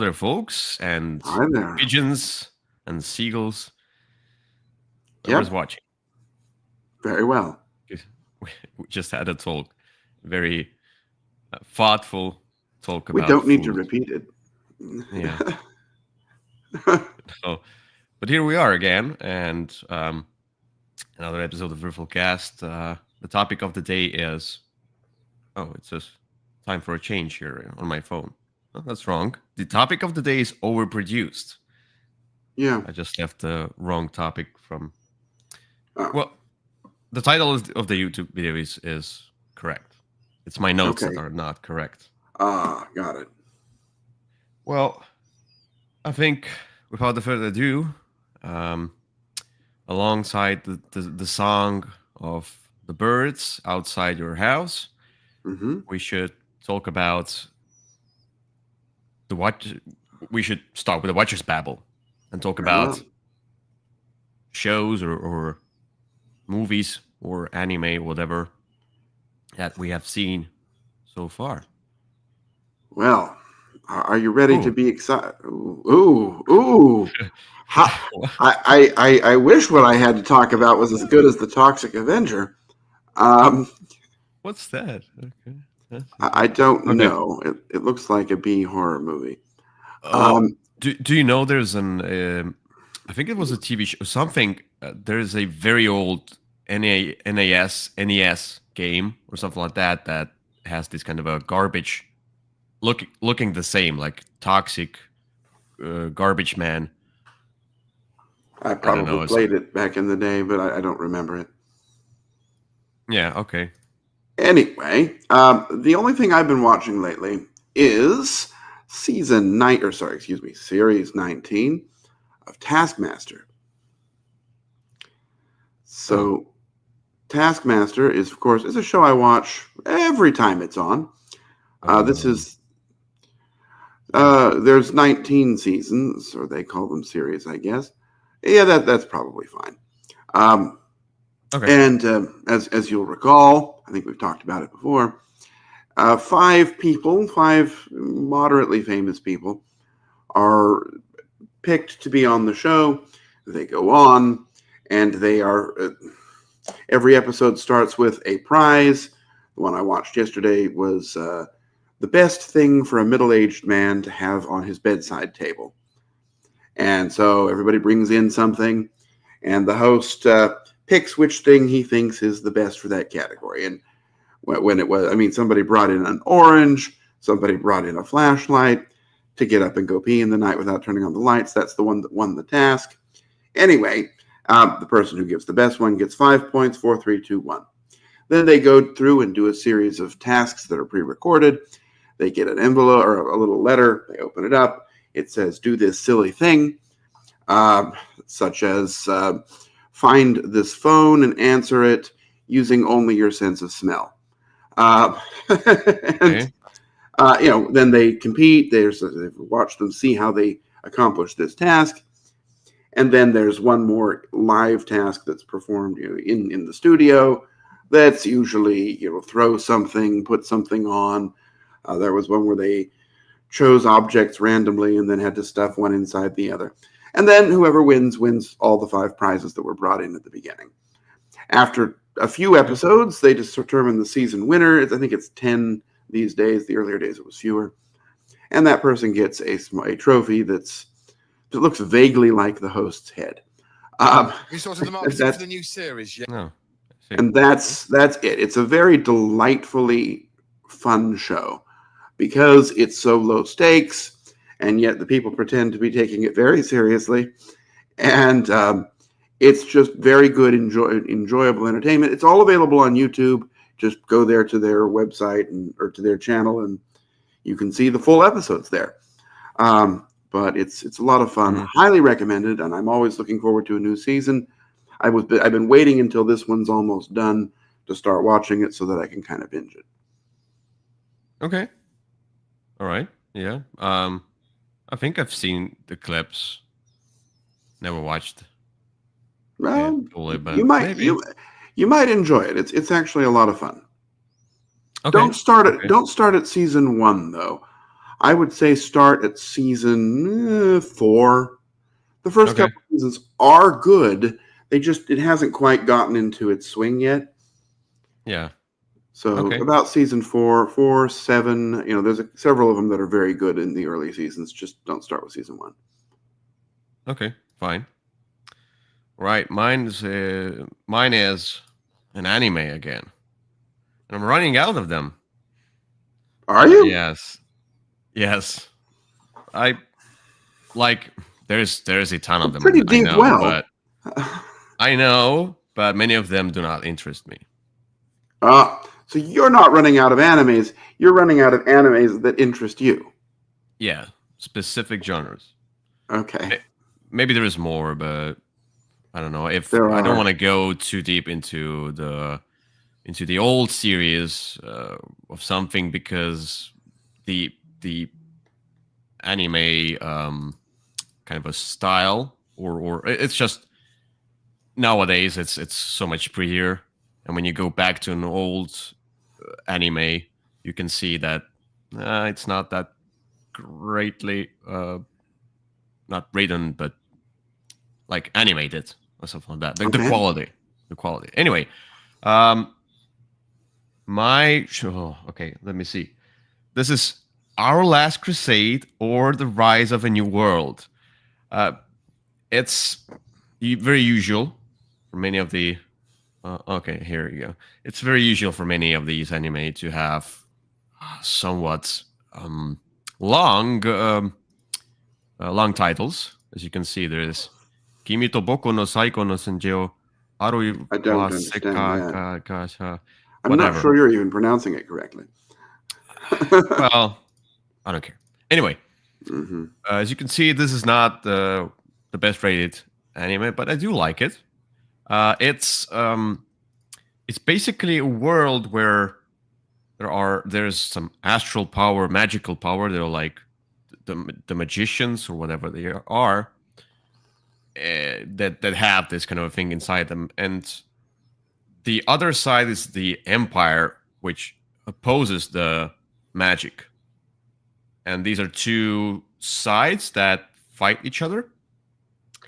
there, folks, and Hi there. pigeons and seagulls. Yep. Whoever's watching. Very well. We just had a talk, very thoughtful talk about. We don't need to food. repeat it. Yeah. So, but here we are again, and another episode of Würfelcast. The topic of the day is, it says time for a change here on my phone. Oh, that's wrong. The topic of the day is overproduced. Yeah. I just left the wrong topic from. Oh. Well, the title of the YouTube video is correct. It's my notes that are not correct. Got it. Well, I think without further ado, alongside the song of the birds outside your house, we should talk about we should start with the Watcher's Babble and talk about shows or movies or anime, whatever that we have seen so far. Well, are you ready to be excited? Ooh. I wish what I had to talk about was as good as the Toxic Avenger. What's that? Okay. I don't know. It looks like a B horror movie. Do you know there's an I think it was a TV show something. There's a very old NES game or something like that has this kind of a garbage looking the same, like Toxic Garbage Man. I probably played it back in the day, but I don't remember it. Yeah, okay. Anyway, the only thing I've been watching lately is Series 19 of Taskmaster. So, Taskmaster is, of course, a show I watch every time it's on. There's 19 seasons, or they call them series, I guess. Yeah, that's probably fine. Okay. And as you'll recall, I think we've talked about it before, 5 moderately famous people are picked to be on the show. They go on, and they are... every episode starts with a prize. The one I watched yesterday was the best thing for a middle-aged man to have on his bedside table. And so everybody brings in something, and the host picks which thing he thinks is the best for that category. And when it was, somebody brought in an orange, somebody brought in a flashlight to get up and go pee in the night without turning on the lights. That's the one that won the task. Anyway, the person who gives the best one gets 5 points, 4, 3, 2, 1. Then they go through and do a series of tasks that are pre-recorded. They get an envelope or a little letter. They open it up. It says, do this silly thing, such as find this phone and answer it using only your sense of smell. Then they compete. They watch them see how they accomplish this task. And then there's one more live task that's performed in the studio. That's usually, throw something, put something on. There was one where they chose objects randomly and then had to stuff one inside the other. And then whoever wins all the 5 prizes that were brought in at the beginning. After a few episodes, they just determine the season winner. I think it's 10 these days. The earlier days it was fewer. And that person gets a trophy that looks vaguely like the host's head. You sorted them out for the new series, yeah? No. And that's it. It's a very delightfully fun show because it's so low stakes, and yet the people pretend to be taking it very seriously. And it's just very good, enjoyable entertainment. It's all available on YouTube. Just go there to their website or to their channel, and you can see the full episodes there. But it's a lot of fun. Highly recommended, and I'm always looking forward to a new season. I've been waiting until this one's almost done to start watching it so that I can kind of binge it. Okay. All right. Yeah. I think I've seen the clips. Never watched. Well, fully, but you might maybe. you might enjoy it. It's actually a lot of fun. Okay. Don't start at season 1 though. I would say start at season 4. The first Okay. couple of seasons are good. It hasn't quite gotten into its swing yet. Yeah. So Okay. about season 4, 7, there's several of them that are very good in the early seasons. Just don't start with season 1. Okay, fine. Right, mine is an anime again, and I'm running out of them. Are you? Yes. I like. There's a ton of them. Pretty I deep know, well. but many of them do not interest me. So you're not running out of animes. You're running out of animes that interest you. Yeah, specific genres. Okay. Maybe there is more, but I don't know. If There I don't are. want to go too deep into the old series of something, because the anime kind of a style, or it's just nowadays it's so much prettier, and when you go back to an old anime, you can see that it's not that greatly not written, but like animated or something like that. Like Okay. the quality. Anyway, okay, let me see. This is Our Last Crusade or The Rise of a New World. It's very usual for many of the. Okay, here you go. It's very usual for many of these anime to have somewhat long titles. As you can see, there is Kimi to Boku no Saiko no Senjou Aru I don't wa understand Seka that. I'm whatever. not sure you're even pronouncing it correctly. Well, I don't care. Anyway, Mm-hmm. as you can see, this is not the best rated anime, but I do like it. It's basically a world where there's some astral power, magical power. They're like the magicians or whatever they are, that have this kind of a thing inside them, and the other side is the Empire, which opposes the magic. And these are two sides that fight each other.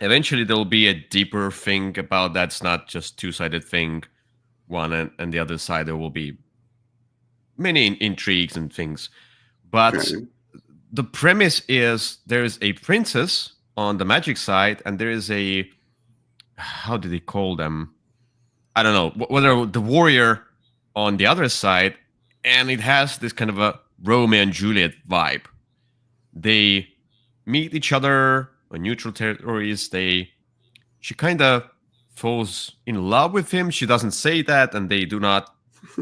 Eventually, there will be a deeper thing about that's not just two-sided thing. One and the other side, there will be many intrigues and things. But Okay. the premise is there's a princess on the magic side, and there is a, how do they call them? I don't know, whether the warrior on the other side, and it has this kind of a Romeo and Juliet vibe. They meet each other on neutral territories. She kind of falls in love with him. She doesn't say that, and they do not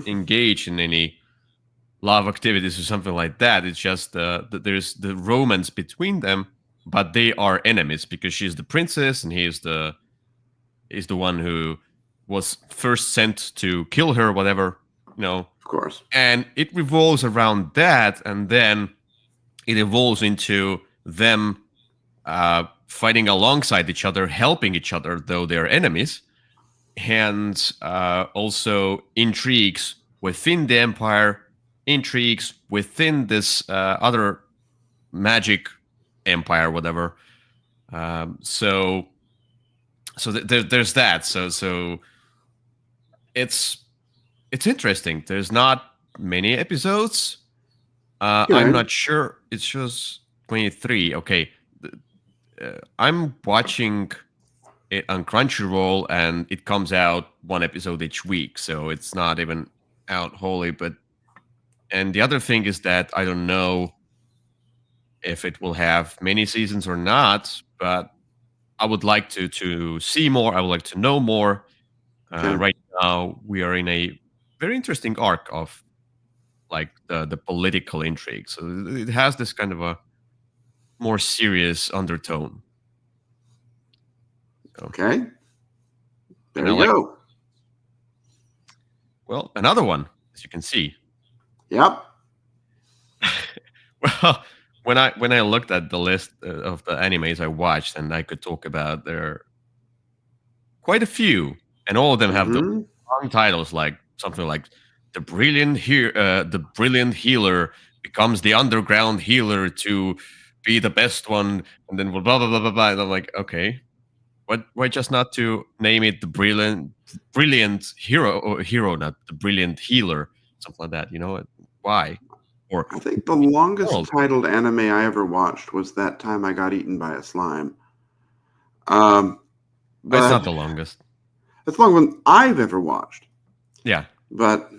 engage in any love activities or something like that. It's just there's the romance between them, but they are enemies because she's the princess and he's the one who was first sent to kill her, whatever, Of course. And it revolves around that, and then it evolves into them fighting alongside each other, helping each other, though they're enemies, and also intrigues within the Empire, intrigues within this other magic empire, whatever. So there's that. So it's interesting. There's not many episodes. I'm not sure. It shows 23. Okay. I'm watching it on Crunchyroll, and it comes out one episode each week, so it's not even out wholly. And the other thing is that I don't know if it will have many seasons or not, but I would like to see more. I would like to know more. Right now, we are in a very interesting arc of like the political intrigue. So it has this kind of a more serious undertone. So, okay. There you go. Well, another one, as you can see. Yep. Well, when I looked at the list of the animes I watched, and I could talk about, there are quite a few, and all of them have the long titles, like something like the brilliant healer becomes the underground healer to be the best one, and then blah blah blah blah blah. And I'm like, okay, why just not to name it the brilliant hero, or hero, not the brilliant healer, something like that? Why? Or I think the longest world. titled anime I ever watched was That Time I Got Eaten by a Slime. It's But not the longest. it's the longest one I've ever watched. Yeah, But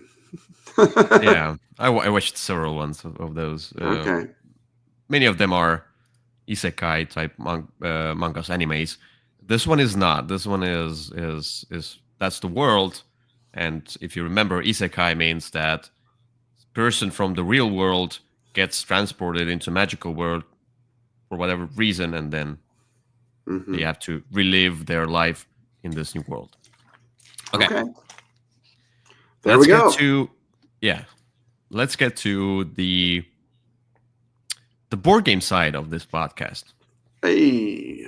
yeah. I watched several ones of those. Okay. Many of them are isekai type mangas, animes. This one is not. This one is that's the world, and if you remember, isekai means that person from the real world gets transported into magical world for whatever reason, and then Mhm. they have to relive their life in this new world. Okay. There we go. Let's get to the board game side of this podcast. Hey.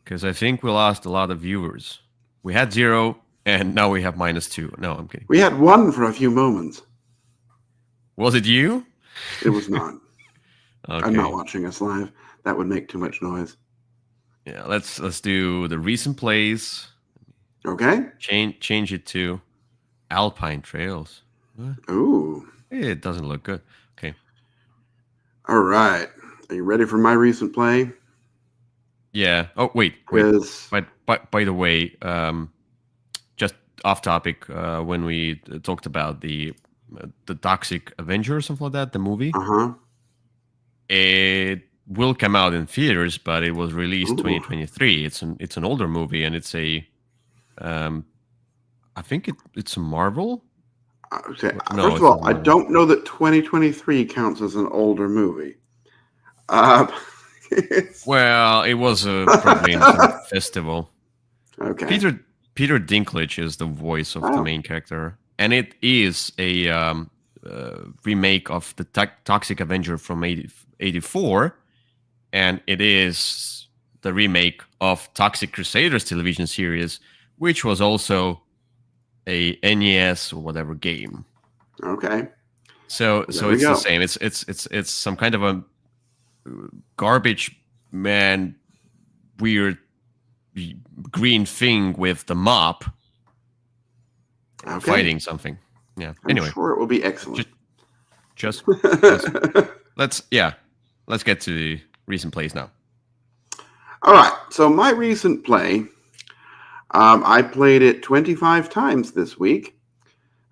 Because I think we lost a lot of viewers. We had 0, and now we have -2. No, I'm kidding. We had 1 for a few moments. Was it you? It was not. Okay. I'm not watching us live. That would make too much noise. Yeah, let's do the recent plays. Okay. Change it to Alpine Trails. What? Ooh. It doesn't look good. Okay. All right. Are you ready for my recent play? Yeah. Oh, wait. Because By the way, just off topic, when we talked about the Toxic Avenger or something like that, the movie, it will come out in theaters, but it was released 2023. It's an older movie, and it's a, I think it's a Marvel. Okay. No, First of all, I don't know that 2023 counts as an older movie. Well, it was probably in some festival. Okay. Peter Dinklage is the voice of the main character, and it is a remake of the Toxic Avenger from '84, and it is the remake of Toxic Crusaders television series, which was also a NES or whatever game. Okay. So it's the same. It's some kind of a garbage man, weird green thing with the mop fighting something. Yeah. Anyway, I'm sure it will be excellent. Just let's get to the recent plays now. All right. So my recent play, I played it 25 times this week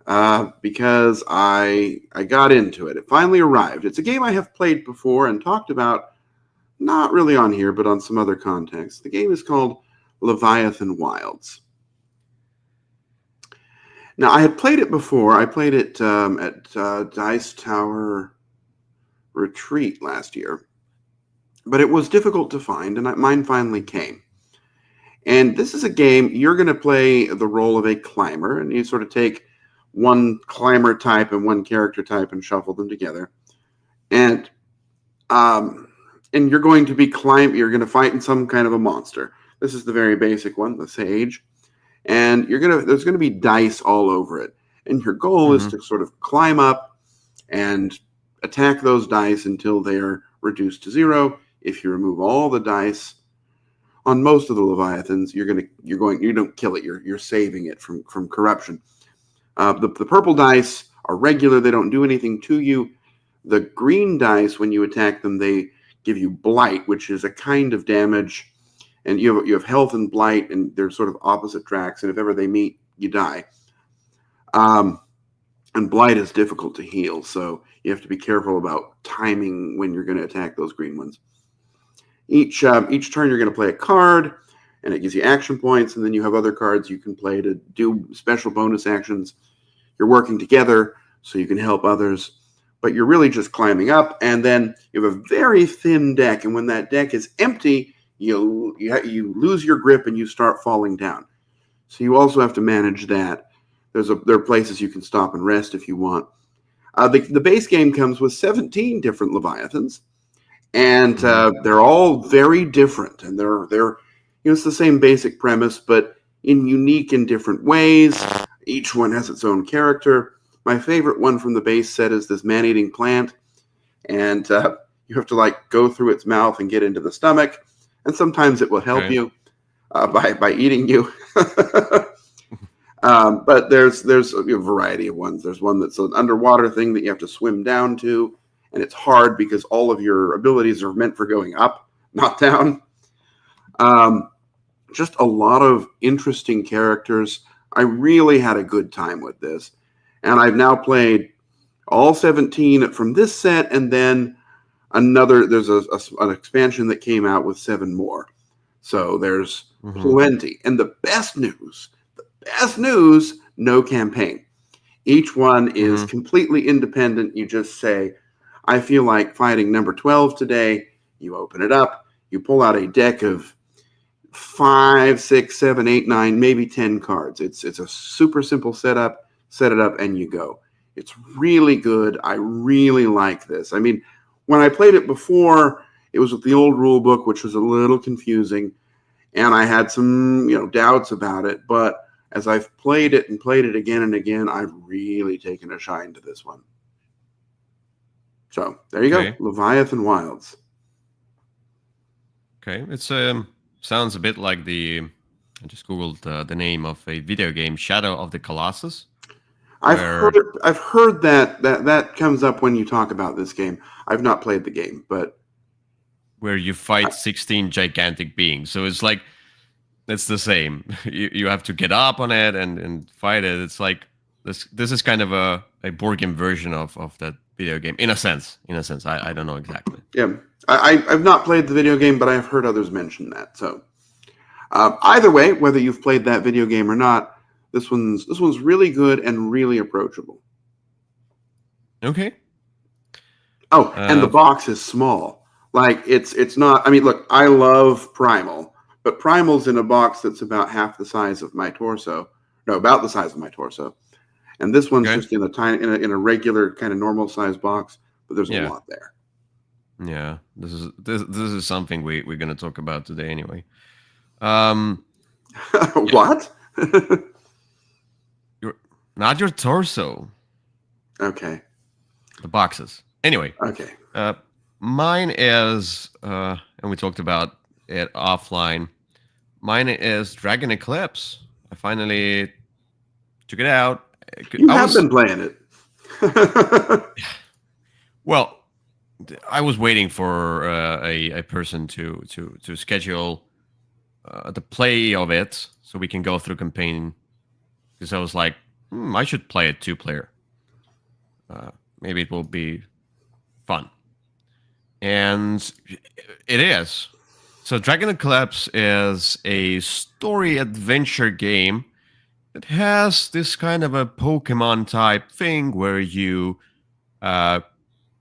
because I got into it. It finally arrived. It's a game I have played before and talked about, not really on here, but on some other contexts. The game is called Leviathan Wilds. Now, I had played it before. I played it at Dice Tower Retreat last year, but it was difficult to find, and mine finally came. And this is a game, you're going to play the role of a climber, and you sort of take one climber type and one character type and shuffle them together. And you're going to be you're going to fight in some kind of a monster. This is the very basic one, the Sage. And there's going to be dice all over it. And your goal is to sort of climb up and attack those dice until they are reduced to 0. If you remove all the dice on most of the Leviathans, you don't kill it. You're saving it from corruption. The purple dice are regular. They don't do anything to you. The green dice, when you attack them, they give you blight, which is a kind of damage. And you have health and blight, and they're sort of opposite tracks. And if ever they meet, you die. And blight is difficult to heal, so you have to be careful about timing when you're going to attack those green ones. Each turn you're going to play a card, and it gives you action points, and then you have other cards you can play to do special bonus actions. You're working together so you can help others, but you're really just climbing up, and then you have a very thin deck, and when that deck is empty, you lose your grip and you start falling down. So you also have to manage that. There are places you can stop and rest if you want. The base game comes with 17 different Leviathans, and they're all very different. And they're it's the same basic premise, but in unique and different ways. Each one has its own character. My favorite one from the base set is this man-eating plant. and you have to like go through its mouth and get into the stomach, and sometimes it will help you by eating you. But there's a variety of ones. There's one that's an underwater thing that you have to swim down to, and it's hard because all of your abilities are meant for going up, not down. Just a lot of interesting characters. I really had a good time with this, and I've now played all 17 from this set, and then there's an expansion that came out with 7 more. So there's plenty. And the best news, no campaign. Each one is completely independent. You just say, I feel like fighting number 12 today. You open it up. You pull out a deck of 5, 6, 7, 8, 9, maybe 10 cards. It's a super simple setup. Set it up and you go. It's really good. I really like this. I mean, when I played it before, it was with the old rule book, which was a little confusing, and I had some, doubts about it. But as I've played it again and again, I've really taken a shine to this one. So there you go, Leviathan Wilds. Okay, it's sounds a bit like I just googled the name of a video game, Shadow of the Colossus. I've heard that comes up when you talk about this game. I've not played the game, but where you fight 16 gigantic beings. So it's like it's the same. You have to get up on it and fight it. It's like this is kind of a board game version of that video game in a sense. I don't know exactly. Yeah, I've not played the video game, but I've heard others mention that. So either way, whether you've played that video game or not, this one's really good and really approachable. Okay. Oh, and the box is small. Like it's not. I mean, look, I love Primal, but Primal's in a box that's about half the size of my torso. No, about the size of my torso. And this one's just in a tiny, in a regular kind of normal size box, but there's a lot there. Yeah, this is something we're gonna talk about today anyway. What? Not your torso. Okay. The boxes. Anyway. Okay. Mine is, and we talked about it offline. Mine is Dragon Eclipse. I finally took it out. You have been playing it. Well, I was waiting for a person to schedule the play of it so we can go through campaign. Because I was like, I should play it 2-player. Maybe it will be fun. And it is. So Dragon Eclipse is a story adventure game that has this kind of a Pokemon type thing where you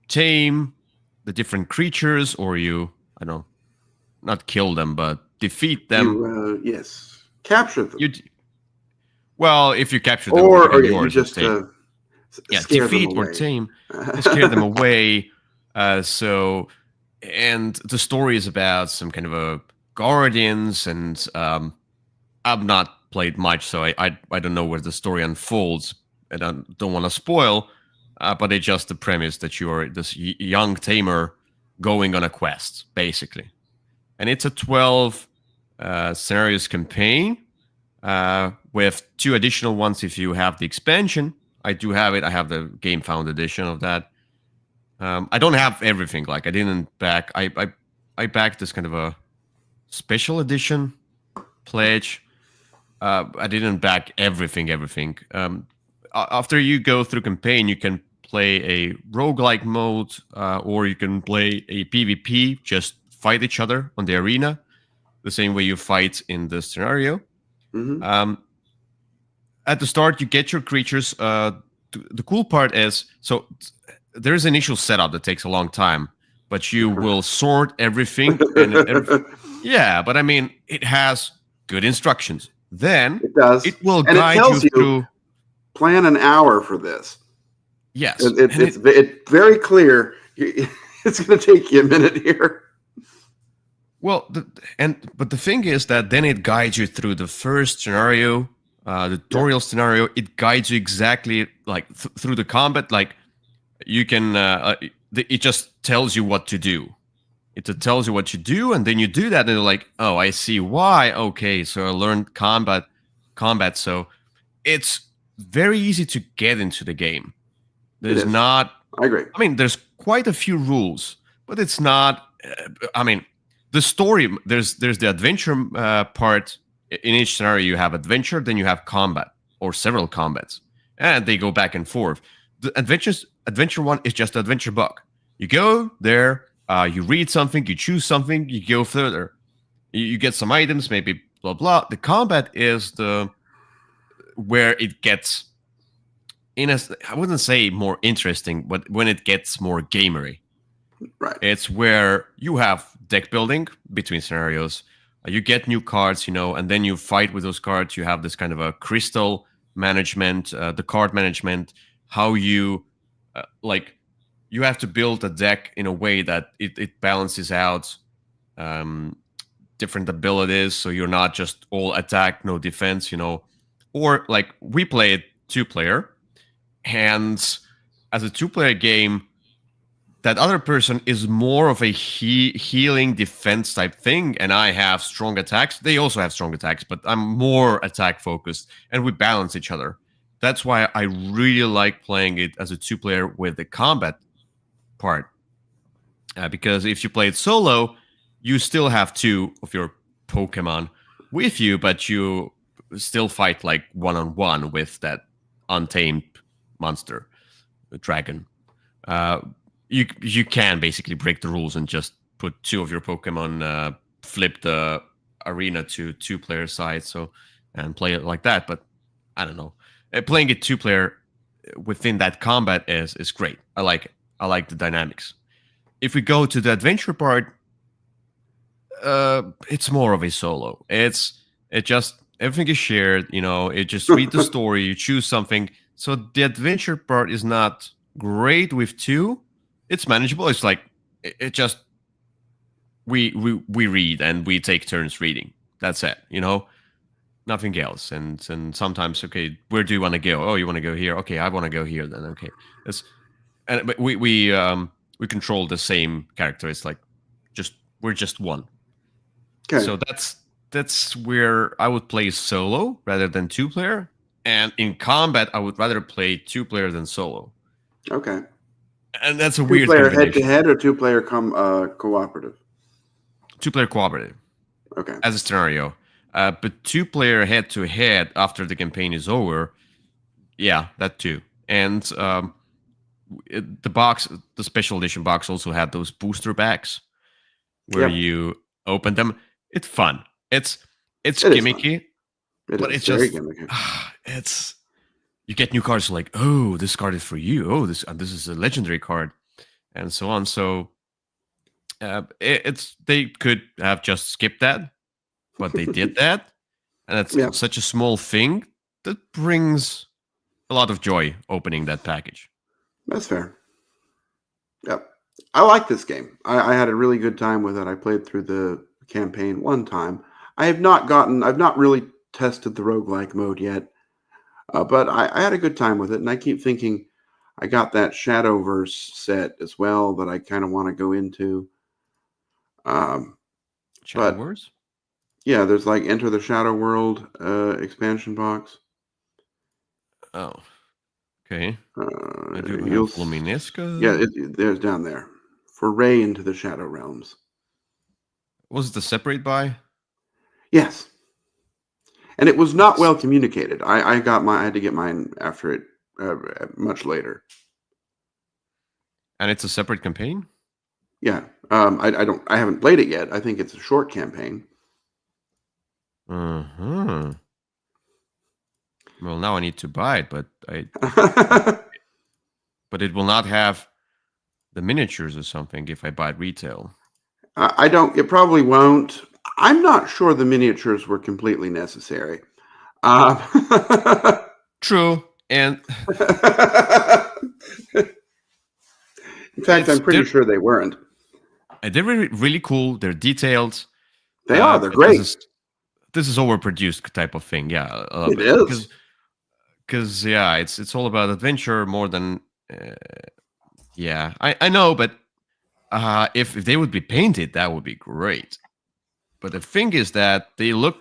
tame the different creatures, or you, I don't know, not kill them, but defeat them. Yes. Capture them. Well, if you capture them, or you just defeat or tame, scare them away. And the story is about some kind of a guardians, and I've not played much, so I don't know where the story unfolds, and I don't want to spoil. But it's just the premise that you are this young tamer going on a quest, basically, and it's a 12 scenarios campaign. With 2 additional ones if you have the expansion. I do have it. I have the Game Found edition of that. I don't have everything. Like I didn't back. I backed this kind of a special edition pledge. I didn't back everything. After you go through campaign, you can play a roguelike mode, or you can play a PvP. Just fight each other on the arena, the same way you fight in the scenario. Mm-hmm. At the start, you get your creatures. The cool part is, so there's initial setup that takes a long time, but you will sort everything. Yeah, but I mean, it has good instructions. Then it does. It will and guide it tells you through. Plan an hour for this. Yes, it's very clear. It's going to take you a minute here. Well, but the thing is that then it guides you through the first scenario, the tutorial scenario. It guides you exactly like through the combat. Like you can it just tells you what to do. It tells you what you do, and then you do that, and you're like, oh, I see why. Okay, so I learned combat. So it's very easy to get into the game. There's not. I agree. I mean, there's quite a few rules, but it's not. I mean, the story. There's the adventure part. In each scenario, you have adventure, then you have combat or several combats, and they go back and forth. The adventure one is just adventure book. You go there. You read something, you choose something, you go further. You get some items, maybe blah blah. The combat is where it gets I wouldn't say more interesting, but when it gets more gamery. Right. It's where you have deck building between scenarios. You get new cards, and then you fight with those cards. You have this kind of a crystal management, the card management, how you you have to build a deck in a way that it balances out different abilities, so you're not just all attack, no defense, Or like we play it 2-player, and as a 2-player game, that other person is more of a healing defense type thing, and I have strong attacks. They also have strong attacks, but I'm more attack focused, and we balance each other. That's why I really like playing it as a 2-player with the combat part, because if you play it solo, you still have 2 of your Pokemon with you, but you still fight like one-on-one with that untamed monster, the dragon. You can basically break the rules and just put 2 of your Pokemon, flip the arena to 2-player side, and play it like that. But I don't know, playing it 2-player within that combat is great. I like it. I like the dynamics. If we go to the adventure part, it's more of a solo. Everything is shared. It just read the story. You choose something. So the adventure part is not great with 2. It's manageable. It's like it just we read and we take turns reading. That's it. Nothing else. And sometimes, okay, where do you want to go? Oh, you want to go here? Okay, I want to go here then. Okay, but we control the same character. It's like we're just one. Okay. So that's where I would play solo rather than 2-player. And in combat, I would rather play 2-player than solo. Okay. And that's a weird 2-player head-to-head or 2-player cooperative? 2-player cooperative. Okay. As a scenario. But 2-player head-to-head after the campaign is over, yeah, that too. And the special edition box also had those booster packs where you open them. It's fun. It's gimmicky, but it's just gimmicky. You get new cards like, oh, this card is for you. Oh, this is a legendary card, and so on. So they could have just skipped that, but they did that, and it's such a small thing that brings a lot of joy opening that package. That's fair. Yep. I like this game. I had a really good time with it. I played through the campaign one time. I've not really tested the roguelike mode yet, but I had a good time with it, and I keep thinking I got that Shadowverse set as well that I kind of want to go into. Shadowverse? Yeah, there's like Enter the Shadow World expansion box. Oh, okay. I do have Luminesca. Yeah, there's down there. Foray into the Shadow Realms. Was it the separate buy? Yes. And it was not well communicated. I had to get mine after it much later. And it's a separate campaign? Yeah. I haven't played it yet. I think it's a short campaign. Uh-huh. Well, now I need to buy it, but but it will not have the miniatures or something if I buy it retail. It probably won't. I'm not sure the miniatures were completely necessary. True. And in fact, I'm pretty sure they weren't. They're really, really cool. They're detailed. They are. They're great. This is overproduced type of thing. Yeah. It is. Because, yeah, it's all about adventure more than Yeah, I know, but if they would be painted, that would be great. But the thing is that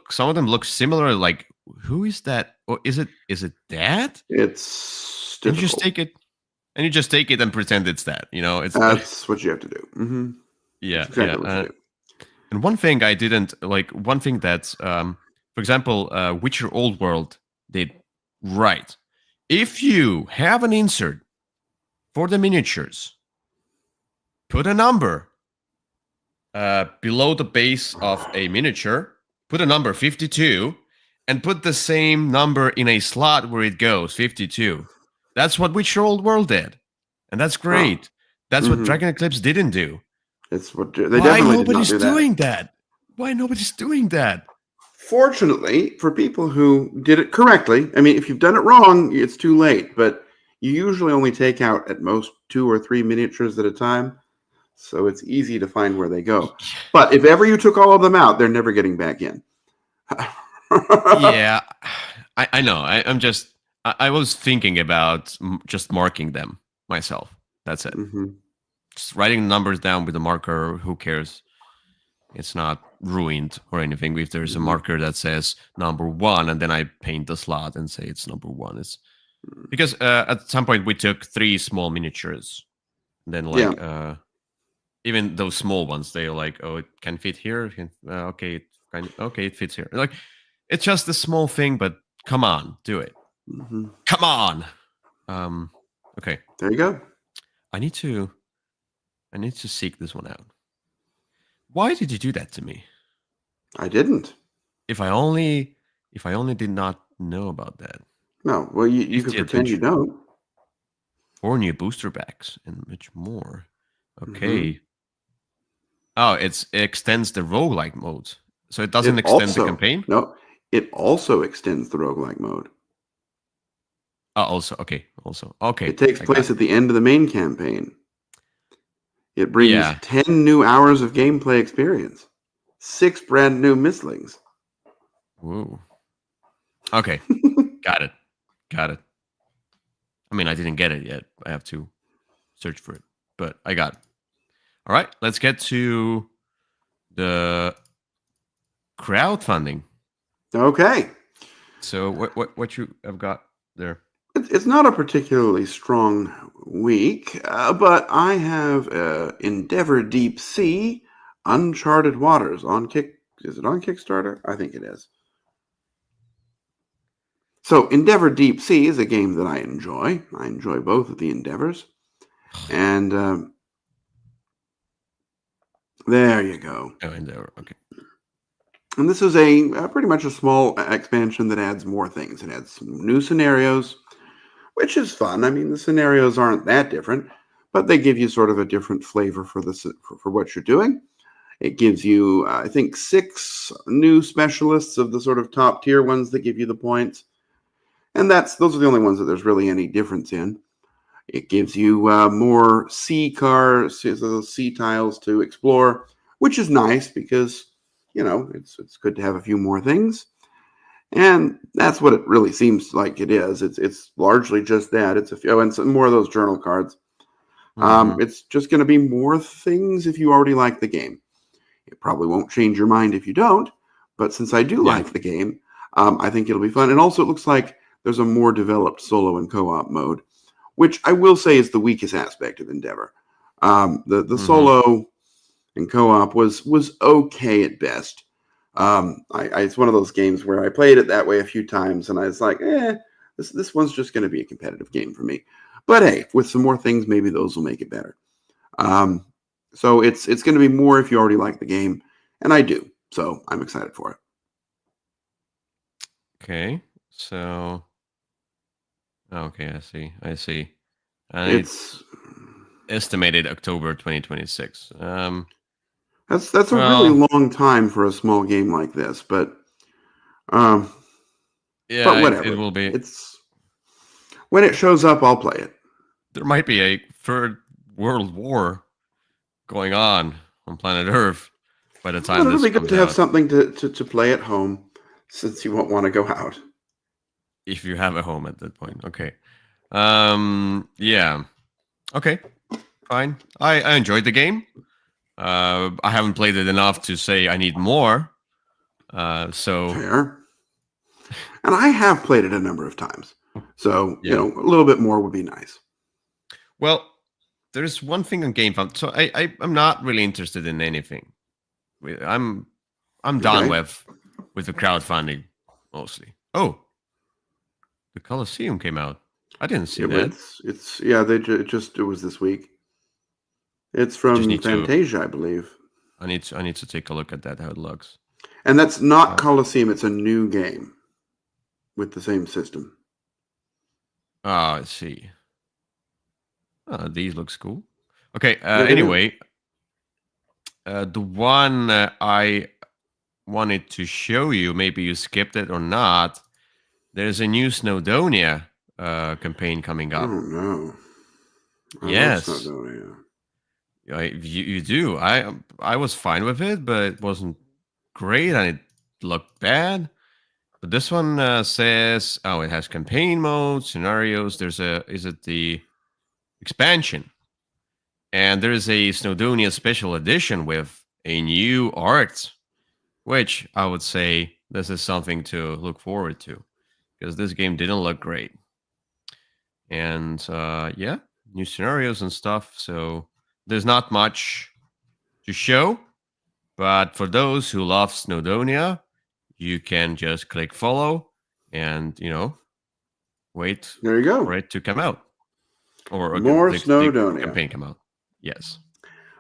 some of them look similar. Like, who is that? Or is it that? It's And you just difficult. take it, and pretend it's that. It's That's what you have to do. yeah, That's exactly what you do. And one thing I didn't like, one thing that's, for example, Witcher Old World did right. If you have an insert for the miniatures, put a number below the base of a miniature, put a number 52, and put the same number in a slot where it goes 52. That's what Witcher Old World did, and that's great. That's what Dragon Eclipse didn't do. It's what they definitely did not do that. Doing that? Why nobody's doing that? Fortunately, for people who did it correctly, I mean, if you've done it wrong, it's too late. But you usually only take out at most 2 or 3 miniatures at a time, so it's easy to find where they go. But if ever you took all of them out, they're never getting back in. Yeah, I know. I was thinking about just marking them myself. That's it. Just writing numbers down with a marker. Who cares? It's not ruined or anything. If there's a marker that says number 1, and then I paint the slot and say it's number 1, it's because at some point we took 3 small miniatures. And then even those small ones, they're like, oh, it can fit here. Okay, it fits here. Like, it's just a small thing, but come on, do it. Come on. Okay. There you go. I need to seek this one out. Why did you do that to me? I didn't. If I only did not know about that. No, well, you can pretend you don't. 4 new booster packs and much more. Okay. Oh, it extends the roguelike mode. So it doesn't extend the campaign? No, it also extends the roguelike mode. Okay. It takes place at the end of the main campaign. It brings 10 new hours of gameplay experience. 6 brand new mistlings. Woo. Okay. Got it. I mean, I didn't get it yet. I have to search for it, but I got it. All right, let's get to the crowdfunding. Okay. So what you have got there? It's not a particularly strong week, but I have Endeavor Deep Sea, Uncharted Waters on Is it on Kickstarter? I think it is. So Endeavor Deep Sea is a game that I enjoy. I enjoy both of the Endeavors. And there you go. Oh, Endeavor. Okay. And this is a pretty much a small expansion that adds more things. It adds some new scenarios, which is fun. I mean, the scenarios aren't that different, but they give you sort of a different flavor for what you're doing. It gives you, I think, 6 new specialists of the sort of top tier ones that give you the points. And those are the only ones that there's really any difference in. It gives you more sea tiles to explore, which is nice because, it's good to have a few more things. And that's what it really seems like it is. It's largely just that. It's and some more of those journal cards. It's just going to be more things if you already like the game. It probably won't change your mind if you don't. But since I do like the game, I think it'll be fun. And also it looks like there's a more developed solo and co-op mode, which I will say is the weakest aspect of Endeavor. The solo and co-op was okay at best. It's one of those games where I played it that way a few times, and I was like, this one's just going to be a competitive game for me. But hey, with some more things, maybe those will make it better. So it's going to be more if you already like the game, and I do. So I'm excited for it. Okay, so okay, I see. It's estimated October 2026. That's a really long time for a small game like this, but but whatever. It will be. It's when it shows up, I'll play it. There might be a third world war going on planet Earth by the time it'll be good to have something to play at home, since you won't want to go out. If you have a home at that point, okay. Yeah. Okay. fine. I enjoyed the game. I haven't played it enough to say I need more. So fair. And I have played it a number of times. So, Yeah. a little bit more would be nice. Well, there's one thing on GameFound. So I'm not really interested in anything. I'm done with the crowdfunding mostly. Oh, the Colosseum came out. I didn't see that. It was this week. It's from Fantasia, I believe. I need to take a look at that, how it looks. And that's not Colosseum, it's a new game with the same system. Oh, I see. These looks cool. Okay, Yeah, anyway, the one I wanted to show you, maybe you skipped it or not, there's a new Snowdonia campaign coming up. Oh, no. Yes. Love Snowdonia. You do. I was fine with it, but it wasn't great and it looked bad. But this one says, it has campaign mode, scenarios. Is it the expansion? And there is a Snowdonia special edition with a new art, which I would say this is something to look forward to because this game didn't look great. And new scenarios and stuff. So there's not much to show, but for those who love Snowdonia, you can just click follow and, wait There you go. for it to come out. Or more the Snowdonia. campaign come out. Yes.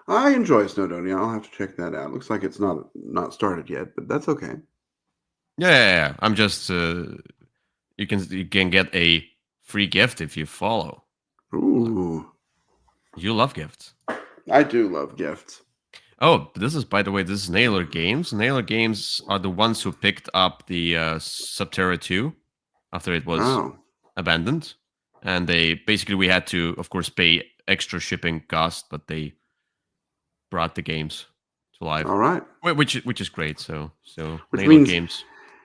I enjoy Snowdonia. I'll have to check that out. Looks like it's not started yet, but that's okay. Yeah. I'm just you can get a free gift if you follow. Ooh. You love gifts. I do love gifts. Oh, this is Naylor Games. Naylor Games are the ones who picked up the Subterra 2 after it was abandoned. And we had to, of course, pay extra shipping cost, but they brought the games to life. All right. Which is great. So which Naylor means Games.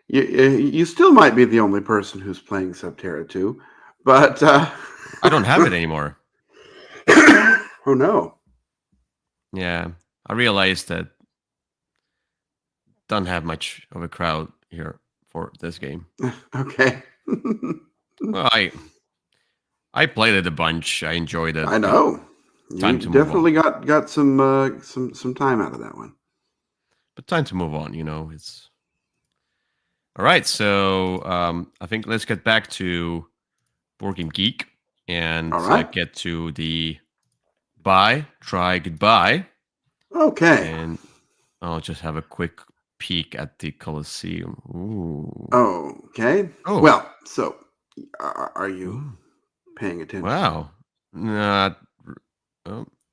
You still might be the only person who's playing Subterra 2, but I don't have it anymore. Oh no. Yeah, I realized that don't have much of a crowd here for this game. Okay. Well, I played it a bunch. I enjoyed it. I know. Time you to definitely got some time out of that one. But time to move on. It's all right. So I think let's get back to Board Game Geek and get to the try goodbye. Okay. And I'll just have a quick peek at the Colosseum. Ooh. Okay. Oh. Well, so are you paying attention? Wow.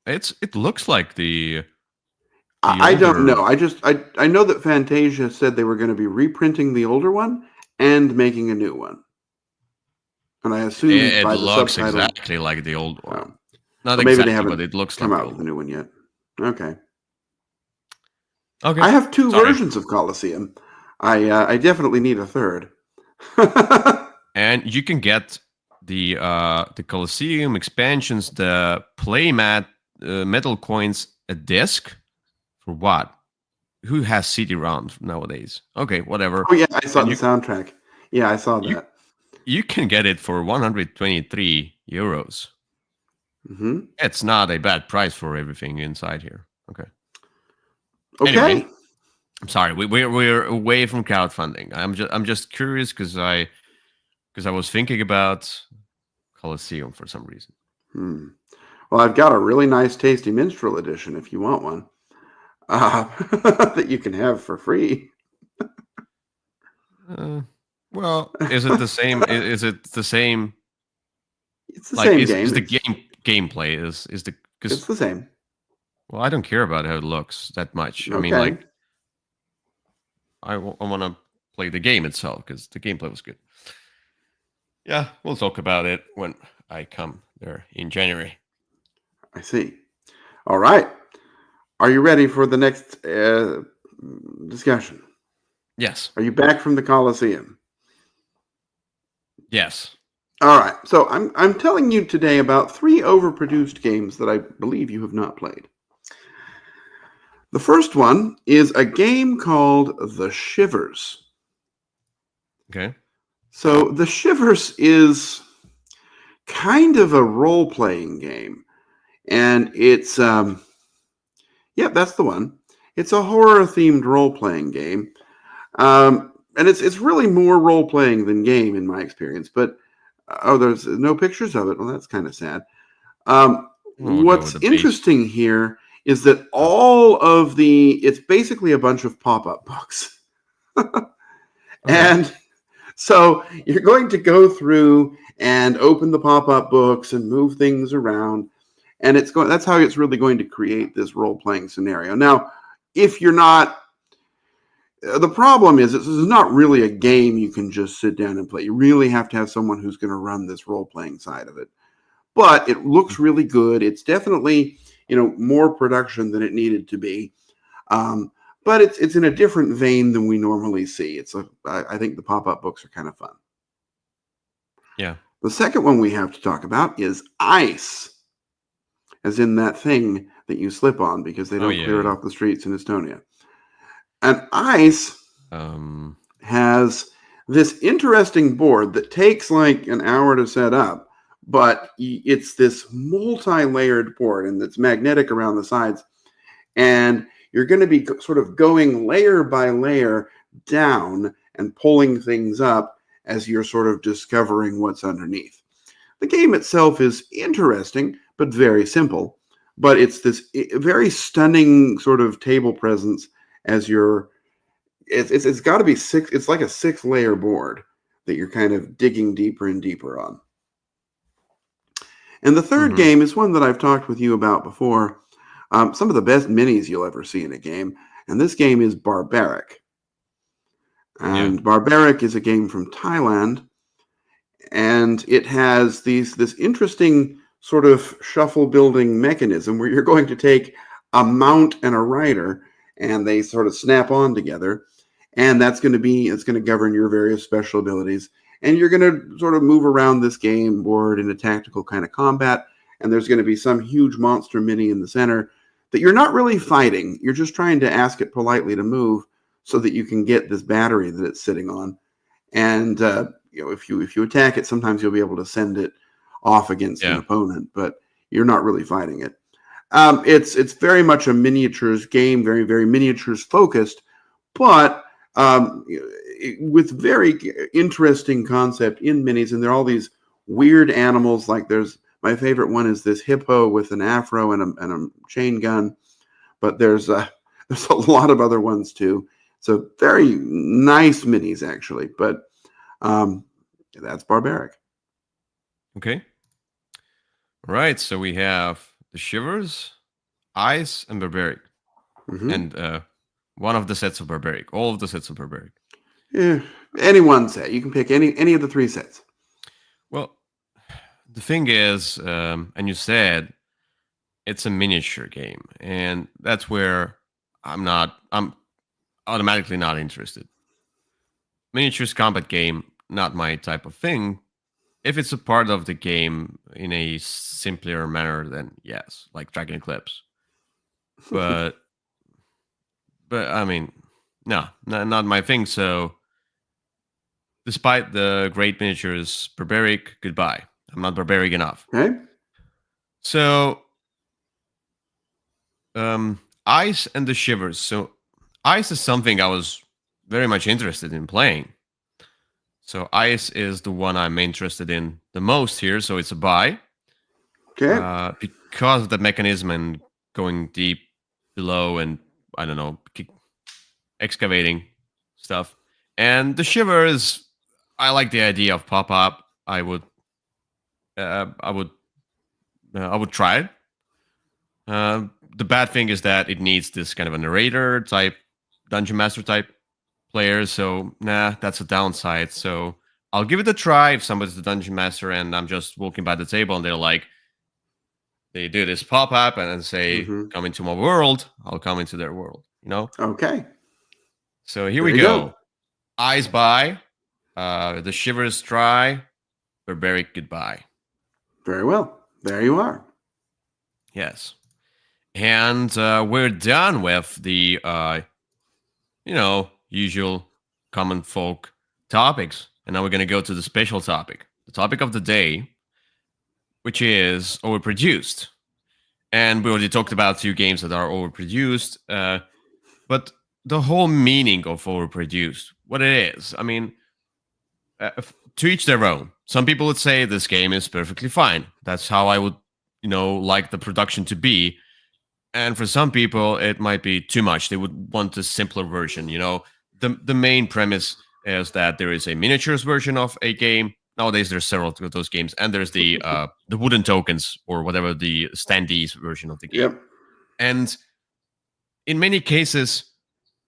It looks like the I don't know. I know that Fantasia said they were going to be reprinting the older one and making a new one. And I assume it by the looks subtitle, exactly like the old one. Not maybe exactly, they haven't but it looks come like out with a new one yet. Okay. Okay. I have two versions of Colosseum. I definitely need a third. And you can get the Colosseum expansions, the playmat metal coins, a disc for what? Who has CD-ROMs nowadays? Okay, whatever. Oh yeah, I saw the soundtrack. Yeah, I saw that. You can get it for 123 euros. Mm-hmm. It's not a bad price for everything inside here. Okay. Okay. Anyway, I'm sorry. We're away from crowdfunding. I'm just curious because I was thinking about Colosseum for some reason. Well, I've got a really nice, tasty minstrel edition if you want one that you can have for free. Well, is it the same? Is it the same? It's the same game. Is the gameplay it's the same. Well, I don't care about how it looks that much. Okay. I mean, like, I want to play the game itself because the gameplay was good. Yeah, we'll talk about it when I come there in January. I see. All right. Are you ready for the next discussion? Yes. Are you back from the Colosseum? Yes. All right. So I'm telling you today about 3 overproduced games that I believe you have not played. The first one is a game called The Shivers. Okay. So The Shivers is kind of a role-playing game. And it's, that's the one. It's a horror-themed role-playing game. And it's really more role-playing than game in my experience. But, there's no pictures of it. Well, that's kind of sad. What's interesting here is that it's basically a bunch of pop-up books. And so you're going to go through and open the pop-up books and move things around. And that's how it's really going to create this role-playing scenario. Now, if you're not, the problem is this is not really a game you can just sit down and play. You really have to have someone who's going to run this role-playing side of it. But it looks really good. It's definitely, more production than it needed to be. But it's in a different vein than we normally see. I think the pop-up books are kind of fun. Yeah. The second one we have to talk about is Ice, as in that thing that you slip on because they don't clear it off the streets in Estonia. And Ice has this interesting board that takes like an hour to set up, but it's this multi-layered board and it's magnetic around the sides. And you're going to be sort of going layer by layer down and pulling things up as you're sort of discovering what's underneath. The game itself is interesting, but very simple. But it's this very stunning sort of table presence as it's got to be 6. It's like a 6-layer board that you're kind of digging deeper and deeper on. And the third game is one that I've talked with you about before. Some of the best minis you'll ever see in a game. And this game is Barbaric. And Barbaric is a game from Thailand. And it has this interesting sort of shuffle building mechanism where you're going to take a mount and a rider and they sort of snap on together. And it's going to govern your various special abilities. And you're going to sort of move around this game board in a tactical kind of combat. And there's going to be some huge monster mini in the center that you're not really fighting. You're just trying to ask it politely to move so that you can get this battery that it's sitting on. And if you attack it, sometimes you'll be able to send it off against an opponent, but you're not really fighting it. It's very much a miniatures game, very, very miniatures focused, but with very interesting concept in minis. And there are all these weird animals. Like my favorite one is this hippo with an afro and a chain gun, but there's a lot of other ones too. So very nice minis actually, but that's Barbaric. Okay. All right. So we have The Shivers, Ice, and Barbaric. And one of the sets of Barbaric. All of the sets of Barbaric. Yeah. Any one set. You can pick any of the 3 sets. Well, the thing is, and you said it's a miniature game, and that's where I'm automatically not interested. Miniatures combat game, not my type of thing. If it's a part of the game in a simpler manner, then yes, like Dragon Eclipse. But I mean, no, not my thing. So despite the great miniatures, Barbaric, goodbye. I'm not barbaric enough. Okay. So Ice and the Shivers. So Ice is something I was very much interested in playing. So Ice is the one I'm interested in the most here. So it's a buy. Okay. Because of the mechanism and going deep below and, I don't know, excavating stuff. And the Shivers, I like the idea of pop-up. I would try it. The bad thing is that it needs this kind of a narrator type, dungeon master type player. So that's a downside. So I'll give it a try if somebody's the dungeon master and I'm just walking by the table and they're like, they do this pop up and then say, "Come into my world." I'll come into their world. Okay. So here we go. Eyes by, the Shivers try. barbaric goodbye. Very well. There you are. Yes. And we're done with the, usual common folk topics. And now we're going to go to the special topic, the topic of the day, which is overproduced. And we already talked about 2 games that are overproduced. But the whole meaning of overproduced, what it is, I mean, to each their own. Some people would say this game is perfectly fine. That's how I would, like the production to be. And for some people, it might be too much. They would want a simpler version. The main premise is that there is a miniatures version of a game. Nowadays, there's several of those games, and there's the wooden tokens or whatever, the standees version of the game. Yep. And in many cases,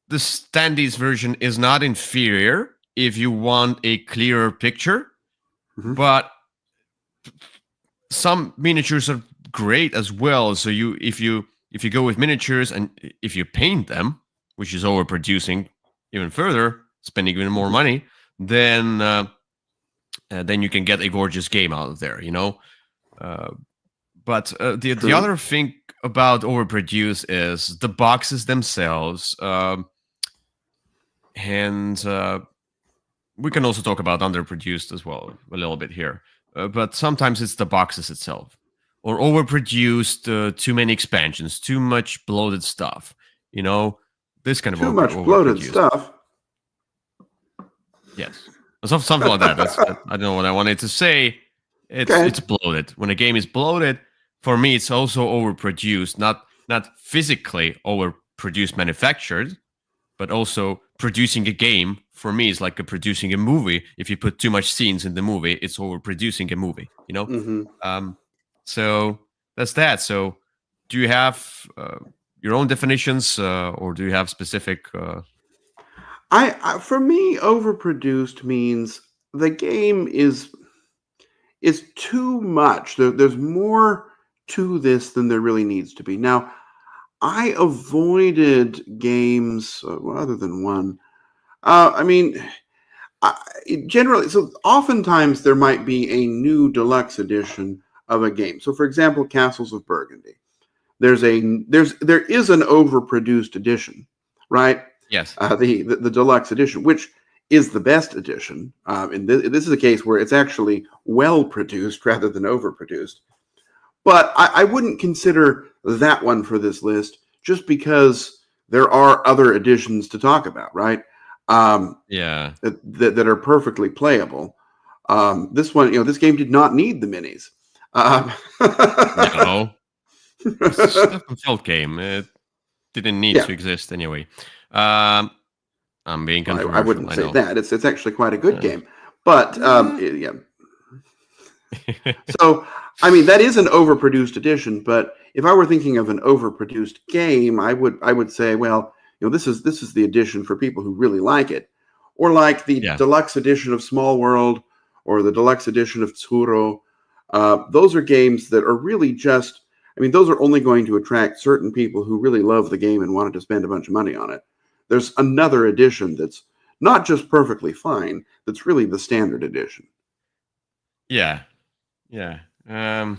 the standees version is not inferior if you want a clearer picture, but some miniatures are great as well. So if you go with miniatures and if you paint them, which is overproducing even further, spending even more money, then you can get a gorgeous game out of there, But the other thing about overproduce is the boxes themselves, and we can also talk about underproduced as well a little bit here. But sometimes it's the boxes itself, or overproduced, too many expansions, too much bloated stuff. This kind of too much bloated stuff. Yes, something like that. I don't know what I wanted to say. It's bloated. When a game is bloated, for me, it's also overproduced. Not physically overproduced, manufactured, but also producing a game. For me, is like producing a movie. If you put too much scenes in the movie, it's overproducing a movie. So that's that. So, do you have your own definitions, or do you have specific? I for me, overproduced means the game is too much. There's more to this than there really needs to be. Now, I avoided games other than one. Generally, so oftentimes there might be a new deluxe edition of a game. So, for example, Castles of Burgundy. There is an overproduced edition, right? Yes. The deluxe edition, which is the best edition. And this is a case where it's actually well produced rather than overproduced. But I wouldn't consider that one for this list just because there are other editions to talk about, right? That are perfectly playable. This one, this game did not need the minis. No. It's a Stefan Feld game. It didn't need to exist anyway. I'm being controversial. I wouldn't say that. It's actually quite a good game. But yeah. So, that is an overproduced edition. But if I were thinking of an overproduced game, I would say, well, this is the edition for people who really like it, or like the deluxe edition of Small World or the deluxe edition of Tsuro. Those are games that are really just. Those are only going to attract certain people who really love the game and wanted to spend a bunch of money on it. There's another edition that's not just perfectly fine, that's really the standard edition. Yeah. The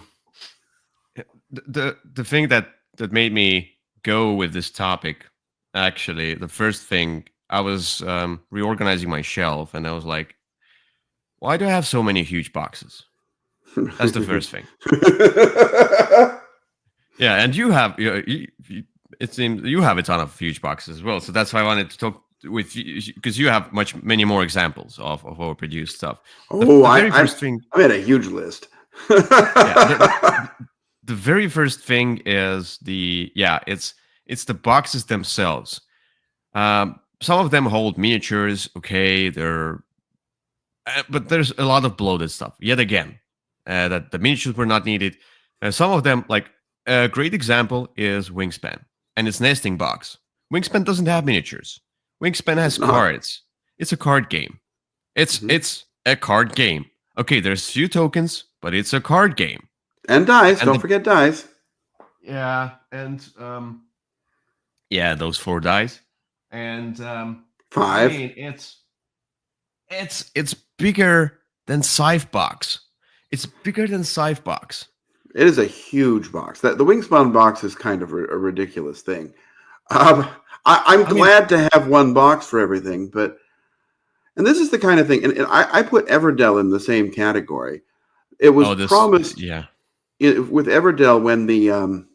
thing that made me go with this topic, actually, the first thing, I was reorganizing my shelf, and I was like, why do I have so many huge boxes? That's the first thing. Yeah, and you have it seems you have a ton of huge boxes as well. So that's why I wanted to talk with you, because you have many more examples of overproduced stuff. I had a huge list. The very first thing is it's the boxes themselves. Some of them hold miniatures. Okay, but there's a lot of bloated stuff. Yet again, that the miniatures were not needed. Some of them, like. A great example is Wingspan and its nesting box. Wingspan doesn't have miniatures. Wingspan has cards. It's a card game. It's a card game. Okay, there's few tokens, but it's a card game. And dice. Don't forget dice. Yeah, and those 4 dice. And 5. It's bigger than Scythe box. It's bigger than Scythe box. It is a huge box. The Wingspan box is kind of a ridiculous thing. I'm glad to have one box for everything, and this is the kind of thing, and I put Everdell in the same category. It was promised, with Everdell when the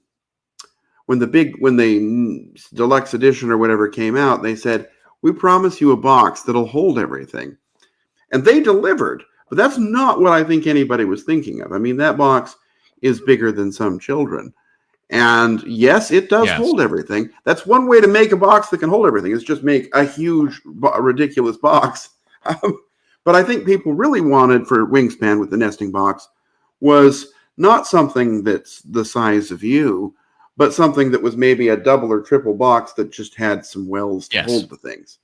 deluxe edition or whatever came out. They said, "We promise you a box that'll hold everything," and they delivered. But that's not what I think anybody was thinking of. I mean, that box is bigger than some children. And yes, it does hold everything. That's one way to make a box that can hold everything, is just make a huge, ridiculous box. But I think people really wanted for Wingspan with the nesting box was not something that's the size of you, but something that was maybe a double or triple box that just had some wells to hold the things.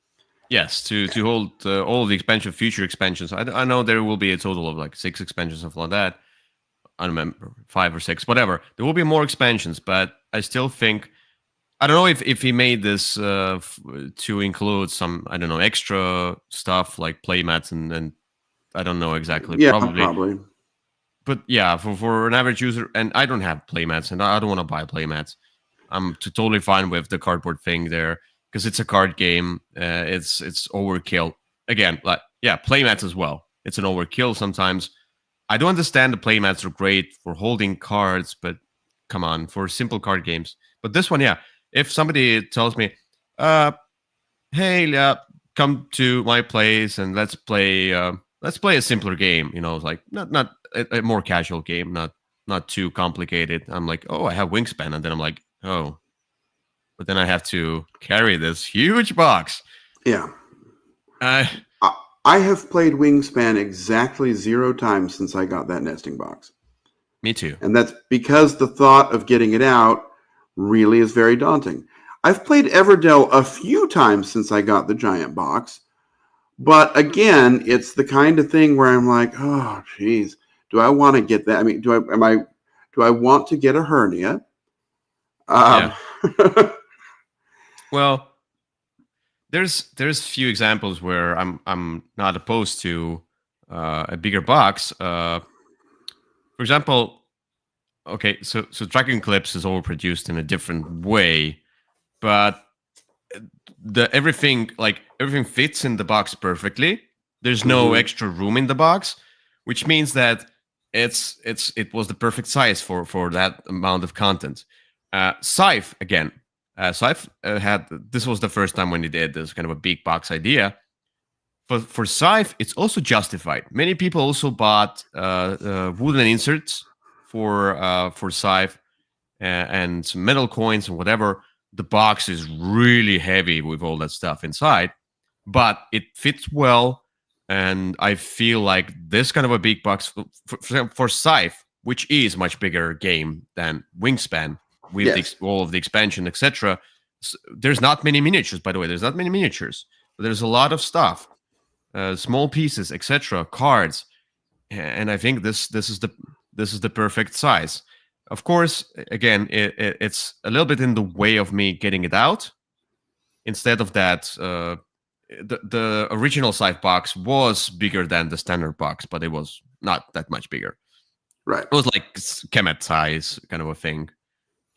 Yes, to hold all of the future expansions. I know there will be a total of like 6 expansions, something like that. I don't remember, 5 or 6, whatever. There will be more expansions, but I still think, I don't know if he made this to include some, I don't know, extra stuff like playmats and I don't know exactly. Yeah, probably. But yeah, for an average user, and I don't have playmats, and I don't want to buy playmats. I'm totally fine with the cardboard thing there because it's a card game. It's overkill. Again, playmats as well. It's an overkill sometimes. I do understand the playmats are great for holding cards, but come on, for simple card games. But this one, if somebody tells me, hey, come to my place and let's play a simpler game, like not a more casual game, not too complicated. I'm like, oh, I have Wingspan, and then I'm like, oh, but then I have to carry this huge box. Yeah. I have played Wingspan exactly 0 times since I got that nesting box. Me too. And that's because the thought of getting it out really is very daunting. I've played Everdell a few times since I got the giant box. But again, it's the kind of thing where I'm like, oh, geez, do I want to get that? I mean, do I want to get a hernia? Well, there's few examples where I'm not opposed to a bigger box. For example, okay, so Dragon Clips is overproduced in a different way, but everything fits in the box perfectly. There's no extra room in the box, which means that it was the perfect size for that amount of content. Scythe again. Scythe this was the first time when he did this kind of a big box idea. For Scythe, it's also justified. Many people also bought wooden inserts for Scythe and some metal coins and whatever. The box is really heavy with all that stuff inside, but it fits well. And I feel like this kind of a big box for Scythe, which is much bigger game than Wingspan, with all of the expansion, etc. There's not many miniatures, by the way. There's not many miniatures, but there's a lot of stuff, small pieces, etc. Cards, and I think this is the perfect size. Of course, again, it's a little bit in the way of me getting it out. Instead of that, the original Scythe box was bigger than the standard box, but it was not that much bigger. Right. It was like Kemet size kind of a thing.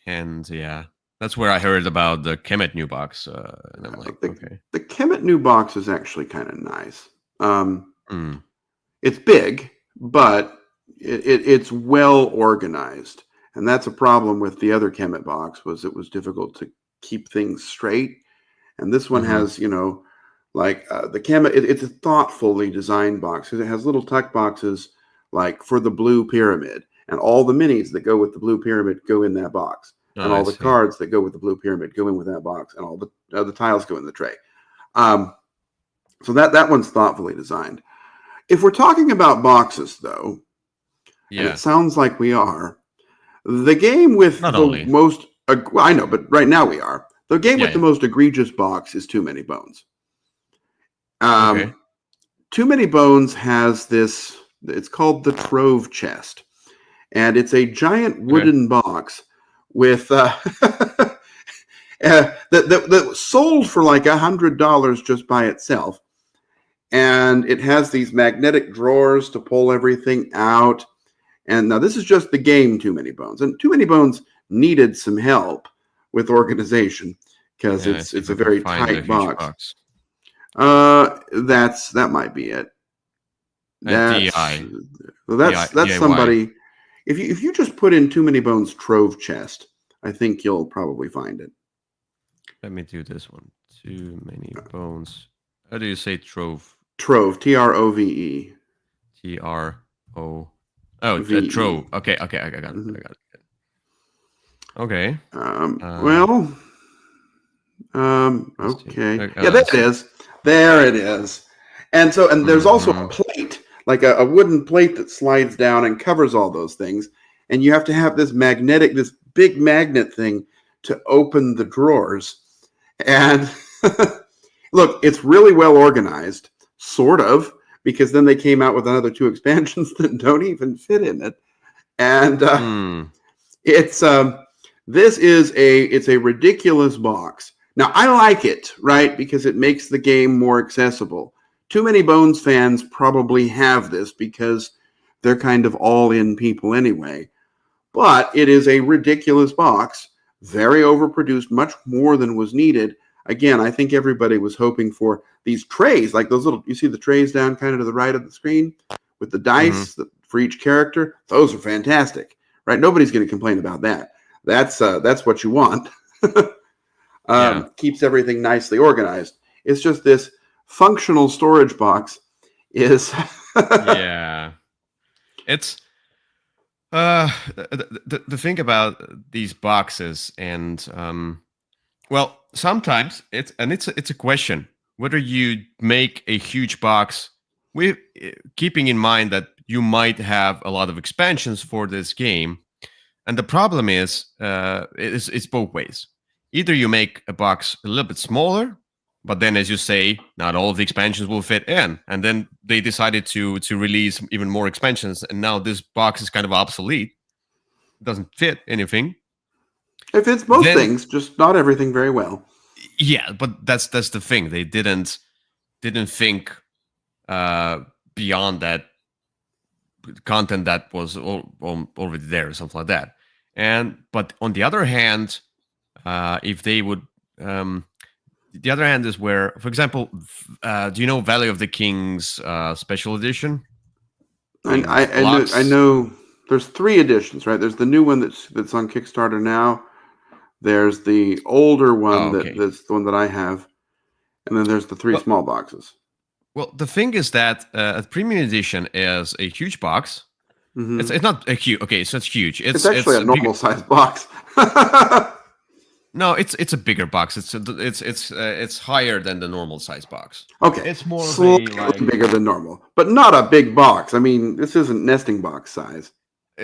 And yeah, that's where I heard about the Kemet new box. And I'm like, okay. The Kemet new box is actually kind of nice. It's big, but it's well organized. And that's a problem with the other Kemet box, was it was difficult to keep things straight. And this one has, the Kemet, it's a thoughtfully designed box. It has little tuck boxes like for the blue pyramid. And all the minis that go with the blue pyramid go in that box. And all the cards that go with the blue pyramid go in with that box. And all the tiles go in the tray. So that one's thoughtfully designed. If we're talking about boxes, though, and it sounds like we are, the game with most... I know, but right now we are. The game with the most egregious box is Too Many Bones. Too Many Bones has this... It's called the Trove Chest. And it's a giant wooden box with that sold for like $100 just by itself. And it has these magnetic drawers to pull everything out. And now this is just the game Too Many Bones. And Too Many Bones needed some help with organization because it's a very tight box. That might be it. That's somebody. If you just put in Too Many Bones Trove Chest, I think you'll probably find it. Let me do this one. Too Many Bones. How do you say trove? Trove. Trove. Tro. Oh, trove. Okay. I got it. Mm-hmm. I got it. Okay. Okay. Yeah, there it is. There it is. And there's also a plate, like a wooden plate that slides down and covers all those things. And you have to have this big magnet thing to open the drawers. And look, it's really well organized, sort of, because then they came out with another 2 expansions that don't even fit in it. And it's a ridiculous box. Now, I like it, right, because it makes the game more accessible. Too Many Bones fans probably have this because they're kind of all-in people anyway. But it is a ridiculous box, very overproduced, much more than was needed. Again, I think everybody was hoping for these trays, like those little, you see the trays down kind of to the right of the screen with the dice for each character. Those are fantastic, right? Nobody's going to complain about that. That's what you want. Keeps everything nicely organized. It's just this functional storage box is it's the thing about these boxes, and well, sometimes it's a question whether you make a huge box with keeping in mind that you might have a lot of expansions for this game. And the problem is it's both ways. Either you make a box a little bit smaller, but then, as you say, not all of the expansions will fit in. And then they decided to release even more expansions, and now this box is kind of obsolete. It doesn't fit anything. It fits most things, just not everything very well. Yeah, but that's the thing. They didn't think beyond that content that was already there or something like that. But on the other hand, if they would, the other hand is where, for example, do you know Valley of the Kings special edition? I know there's 3 editions, right? There's the new one that's on Kickstarter now. There's the older one that's the one that I have, and then there's the 3 small boxes. Well, the thing is that a premium edition is a huge box. Mm-hmm. It's not a huge. Okay, so it's huge. It's actually a normal size box. No, it's a bigger box. It's higher than the normal size box. Okay, it's more slightly bigger than normal, but not a big box. I mean, this isn't nesting box size.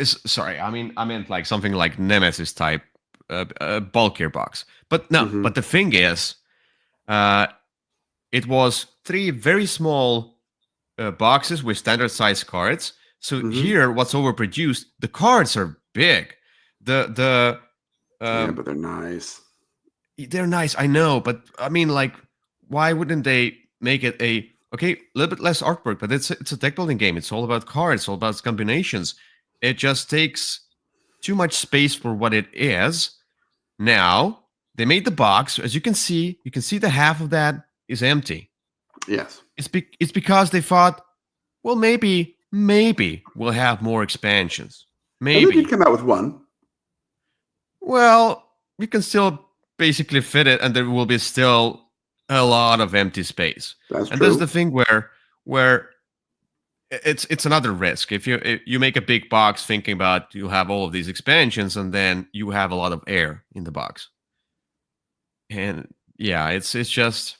Sorry, I meant like something like Nemesis type, bulkier box. But no, but the thing is, it was 3 very small boxes with standard size cards. So here, what's overproduced? The cards are big. Yeah, but they're nice. They're nice, I know, but I mean, like, why wouldn't they make it a little bit less artwork? But it's a deck building game. It's all about cards, it's all about combinations. It just takes too much space for what it is. Now they made the box, as you can see the half of that is empty. Yes, it's because they thought, well, maybe we'll have more expansions. Maybe they did come out with 1. Well, you can still basically fit it, and there will be still a lot of empty space. That's and true. There's the thing where it's another risk. If you make a big box thinking about you have all of these expansions, and then you have a lot of air in the box. And yeah, it's just,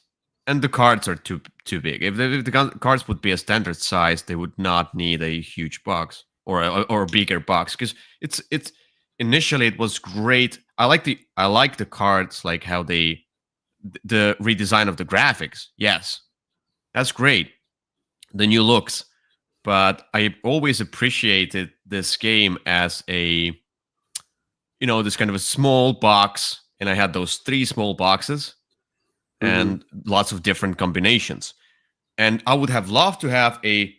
and the cards are too big. If the cards would be a standard size, they would not need a huge box or a bigger box, because it's. Initially, it was great. I like the cards, like how the redesign of the graphics. Yes, that's great. The new looks, but I always appreciated this game as a, this kind of a small box, and I had those 3 small boxes and lots of different combinations. And I would have loved to have I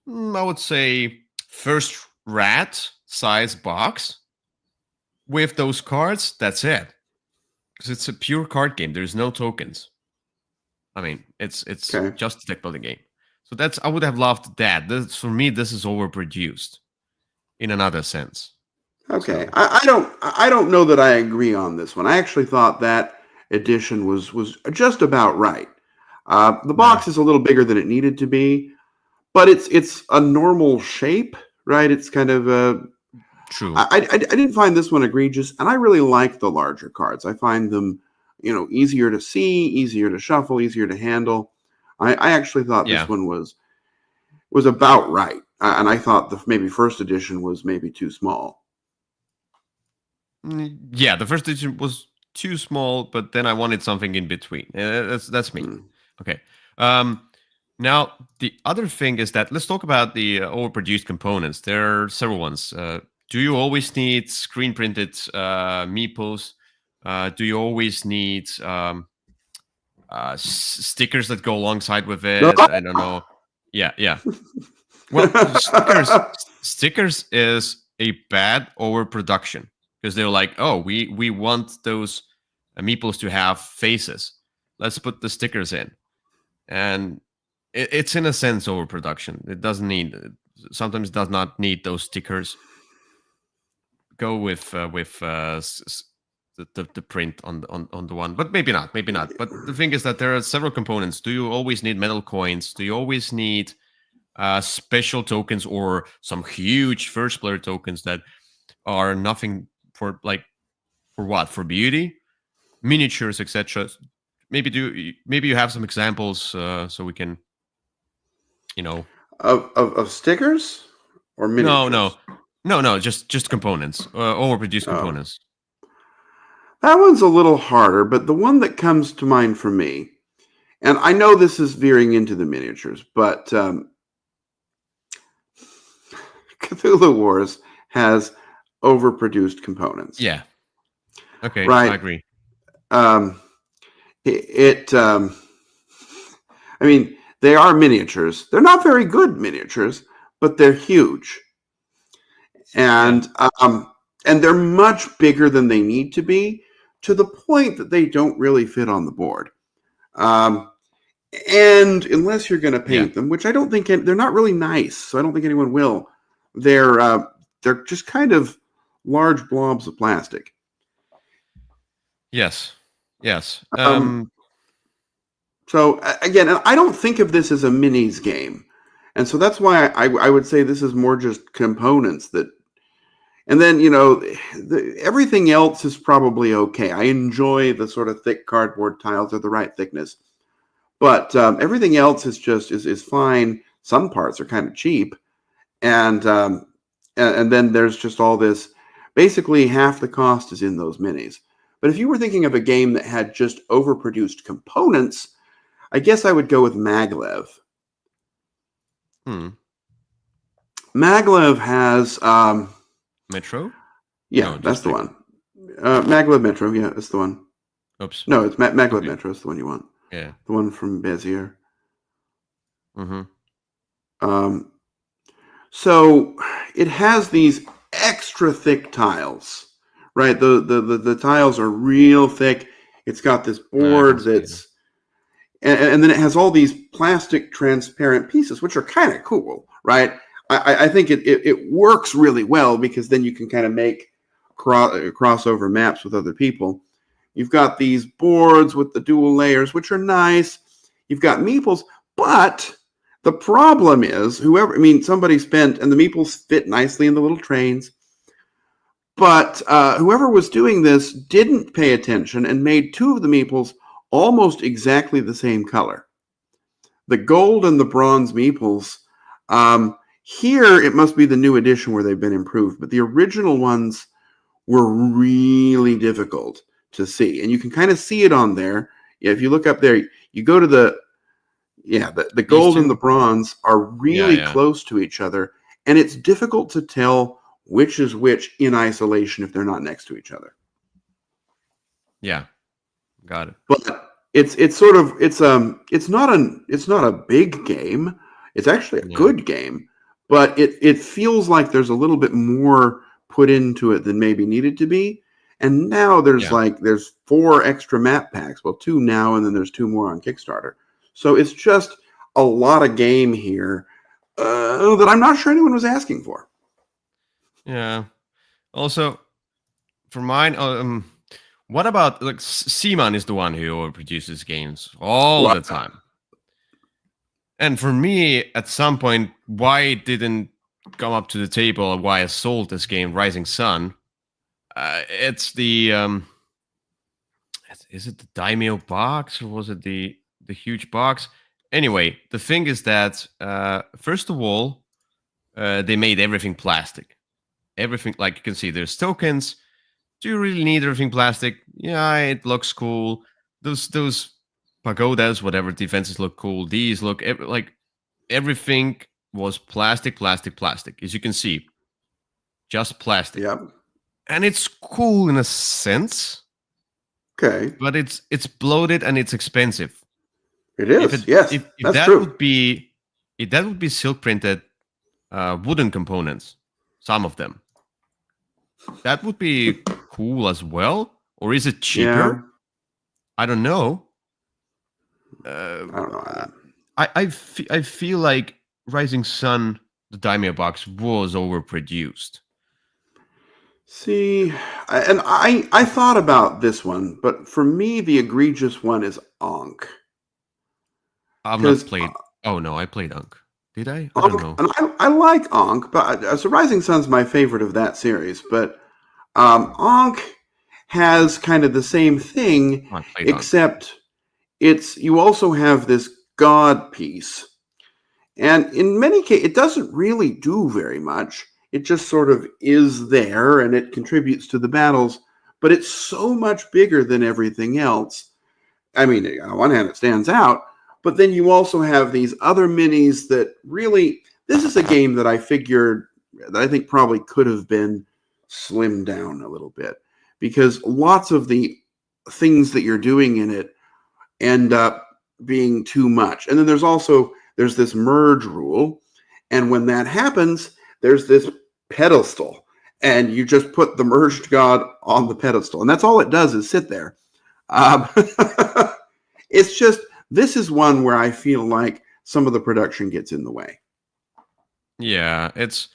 would say, first rat-size box with those cards. That's it. Because it's a pure card game. There's no tokens. I mean, it's Okay. just a deck building game. So I would have loved that. For me, this is overproduced in another sense. Okay. So. I don't know that I agree on this one. I actually thought that edition was just about right. The box is a little bigger than it needed to be, but it's a normal shape, right? It's kind of True. I didn't find this one egregious, and I really like the larger cards. I find them, easier to see, easier to shuffle, easier to handle. I actually thought this one was about right, and I thought the maybe first edition was maybe too small. Yeah, the first edition was too small, but then I wanted something in between. That's me. Okay. Now the other thing is that let's talk about the overproduced components. There are several ones. Do you always need screen printed meeples? Do you always need stickers that go alongside with it? I don't know. Yeah. Well, stickers is a bad overproduction because they're like, oh, we want those meeples to have faces. Let's put the stickers in, and it's in a sense overproduction. It doesn't need. Sometimes does not need those stickers. Go with the print on the one, but maybe not. But the thing is that there are several components. Do you always need metal coins? Do you always need special tokens or some huge first player tokens that are nothing for what? For beauty, miniatures, etc. Maybe you have some examples so we can, of stickers or miniatures? No, just components, overproduced components. That one's a little harder, but the one that comes to mind for me, and I know this is veering into the miniatures, but Cthulhu Wars has overproduced components. Yeah. Okay, right. I agree. I mean, they are miniatures. They're not very good miniatures, but they're huge. And they're much bigger than they need to be, to the point that they don't really fit on the board. And unless you're going to paint them, which I don't think they're not really nice, so I don't think anyone will. They're just kind of large blobs of plastic. Yes. So again, I don't think of this as a minis game, and so that's why I would say this is more just components that. And then, everything else is probably okay. I enjoy the sort of thick cardboard tiles. They're the right thickness. But everything else is fine. Some parts are kind of cheap. And then there's just all this. Basically, half the cost is in those minis. But if you were thinking of a game that had just overproduced components, I guess I would go with Maglev. Maglev has... Metro? Yeah, no, that's the one. Maglev Metro, yeah, that's the one. Oops. No, it's Maglev Metro. It's the one you want. Yeah. The one from Bezier. So it has these extra thick tiles, right? The tiles are real thick. It's got this board that's... And then it has all these plastic transparent pieces, which are kind of cool, right? I think it works really well because then you can kind of make crossover maps with other people. You've got these boards with the dual layers, which are nice. You've got meeples, but the problem is somebody spent, and the meeples fit nicely in the little trains, but whoever was doing this didn't pay attention and made two of the meeples almost exactly the same color. The gold and the bronze meeples, here, it must be the new edition where they've been improved, but the original ones were really difficult to see. And you can kind of see it on there. If you look up there, you go to the gold and the bronze are really close to each other, and it's difficult to tell which is which in isolation if they're not next to each other. Yeah, got it. But it's not a big game. It's actually a good game. but it feels like there's a little bit more put into it than maybe needed to be. And now there's there's 4 extra map packs. Well, 2 now, and then there's 2 more on Kickstarter. So it's just a lot of game here that I'm not sure anyone was asking for. Yeah. Also, for mine, what about like Seaman is the one who overproduces games all the time. And for me, at some point, why it didn't come up to the table, why I sold this game, Rising Sun, it's the is it the Daimyo box, or was it the huge box? Anyway, the thing is that first of all, they made everything plastic. Everything, like you can see, there's tokens. Do you really need everything plastic? Yeah, it looks cool. Those pagodas, whatever defenses look cool. These look like everything was plastic. As you can see, just plastic. Yep. And it's cool in a sense. Okay. But it's bloated and it's expensive. It is. If that's that true. would be silk printed wooden components, some of them. That would be cool as well. Or is it cheaper? Yeah. I don't know. I don't know. I feel like Rising Sun, the Daimyo box, was overproduced. See, and I thought about this one, but for me, the egregious one is Ankh. I've not played. Oh no, I played Ankh. Did I? I don't know. And I like Ankh, but so Rising Sun's my favorite of that series. But Ankh has kind of the same thing, except you also have this god piece, and in many cases, it doesn't really do very much. It just sort of is there, and it contributes to the battles. But it's so much bigger than everything else. I mean, on one hand, it stands out. But then you also have these other minis that really, this is a game that I think probably could have been slimmed down a little bit, because lots of the things that you're doing in it end up being too much. And then there's this merge rule. And when that happens, there's this pedestal, and you just put the merged god on the pedestal. And that's all it does is sit there. It's just, this is one where I feel like some of the production gets in the way. Yeah, it's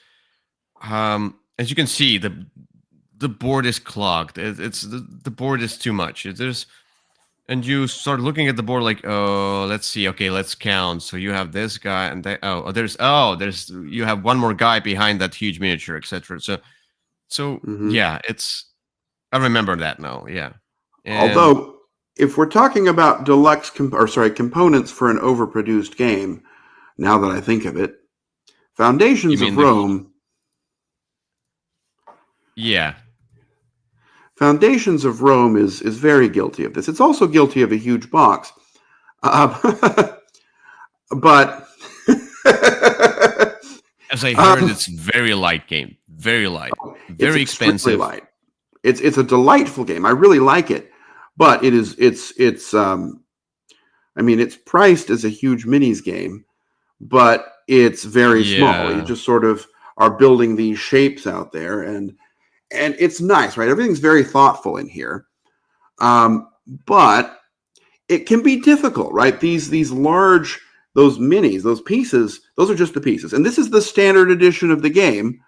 as you can see, the board is clogged. The board is too much. And you start looking at the board like, oh, let's see. Okay, let's count. So you have this guy, and you have one more guy behind that huge miniature, etc. So yeah, I remember that now. Yeah. And although, if we're talking about components for an overproduced game, now that I think of it, Foundations of Rome. Yeah. Foundations of Rome is very guilty of this. It's also guilty of a huge box. But as I heard, it's very light game. Very light. Very expensive. Light. It's a delightful game. I really like it. But it's priced as a huge minis game, but it's very small. You just sort of are building these shapes out there, and it's nice, right? Everything's very thoughtful in here. But it can be difficult, right? These large, those minis, those pieces, those are just the pieces. And this is the standard edition of the game.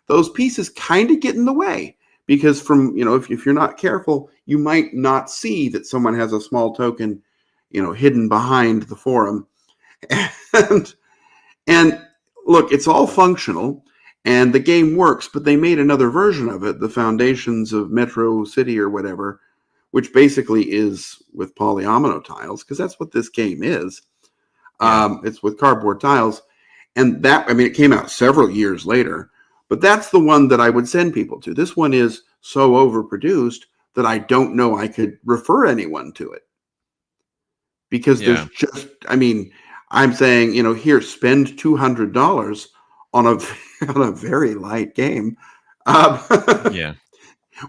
Those pieces kind of get in the way. Because if you're not careful, you might not see that someone has a small token, hidden behind the forum. And look, it's all functional, and the game works, but they made another version of it, the Foundations of Metro City or whatever, which basically is with polyomino tiles, because that's what this game is. It's with cardboard tiles. And it came out several years later. But that's the one that I would send people to. This one is so overproduced that I don't know I could refer anyone to it. Because there's I'm saying, here, spend $200 on a very light game.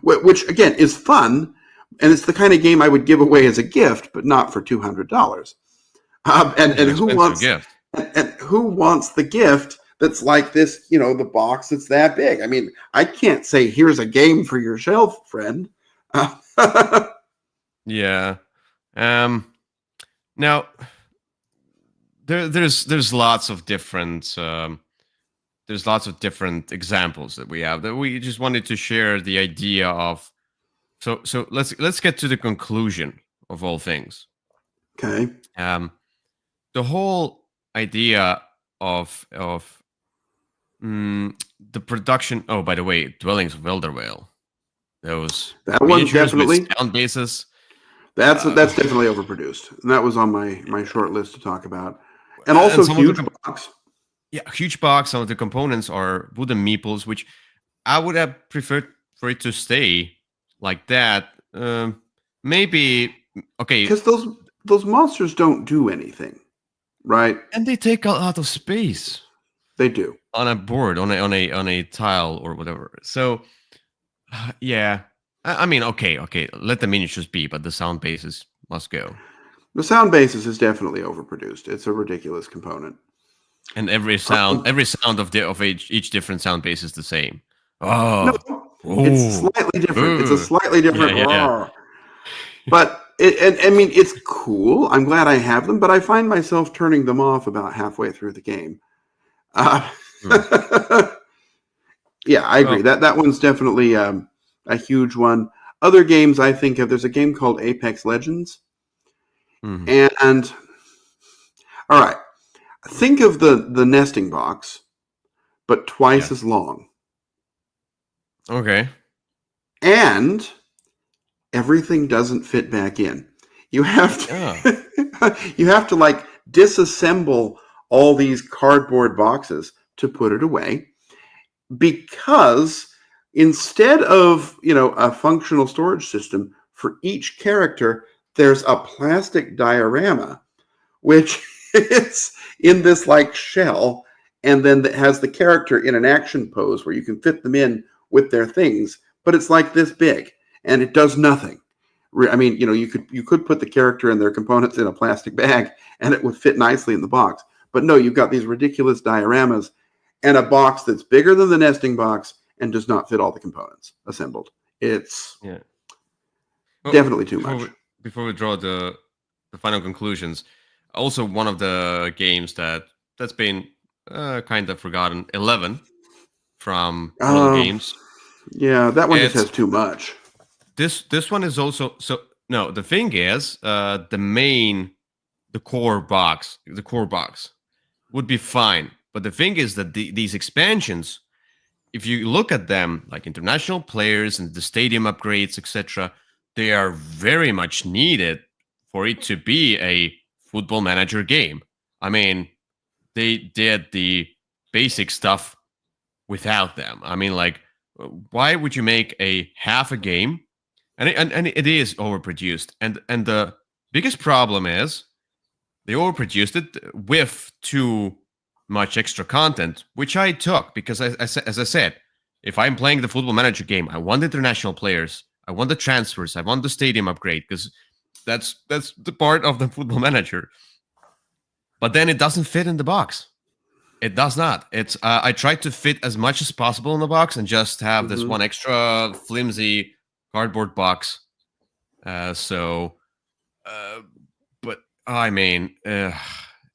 Which, again, is fun. And it's the kind of game I would give away as a gift, but not for $200. And who who wants the gift that's like this, the box that's that big? I mean, I can't say, here's a game for your shelf, friend. Yeah. Now, there's lots of different examples that we have that we just wanted to share the idea of. So let's get to the conclusion of all things. Okay. The whole idea of the production. Oh, by the way, Dwellings of Eldervale. Those that one definitely with sound bases. That's definitely overproduced, and that was on my short list to talk about. And also huge box. Yeah, huge box. Some of the components are wooden meeples, which I would have preferred for it to stay like that. Maybe okay, because those monsters don't do anything, right? And they take a lot of space. They do on a board, on a tile or whatever. So, yeah. I mean, okay. Let the miniatures be, but the sound bases must go. The sound basis is definitely overproduced. It's a ridiculous component. And every sound of each different sound base is the same. Oh, no, it's slightly different. It's a slightly different. Yeah. But I mean, it's cool. I'm glad I have them, but I find myself turning them off about halfway through the game. Yeah, I agree. That one's definitely a huge one. Other games I think of, there's a game called Apex Legends. Mm-hmm. And all right, think of the nesting box, but twice as long. Okay. And everything doesn't fit back in. You have to you have to like disassemble all these cardboard boxes to put it away, because instead of, a functional storage system for each character, there's a plastic diorama, which is in this like shell, and then it has the character in an action pose where you can fit them in with their things, but it's like this big and it does nothing. I mean, you could put the character and their components in a plastic bag and it would fit nicely in the box. But no, you've got these ridiculous dioramas and a box that's bigger than the nesting box and does not fit all the components assembled. It's definitely too much. Before we draw the final conclusions, also one of the games that's been kind of forgotten, 11 from World Games. Yeah, that one just has too much. This one is also no. The thing is, the core box would be fine. But the thing is that these expansions, if you look at them, like international players and the stadium upgrades, etc., they are very much needed for it to be a Football Manager game. I mean, they did the basic stuff without them. I mean, like, why would you make a half a game? And it is overproduced. And the biggest problem is they overproduced it with too much extra content, which I took because, as I said, if I'm playing the Football Manager game, I want international players, I want the transfers, I want the stadium upgrade, because that's the part of the Football Manager. But then it doesn't fit in the box. It does not. It's I tried to fit as much as possible in the box and just have this one extra flimsy cardboard box. But I mean,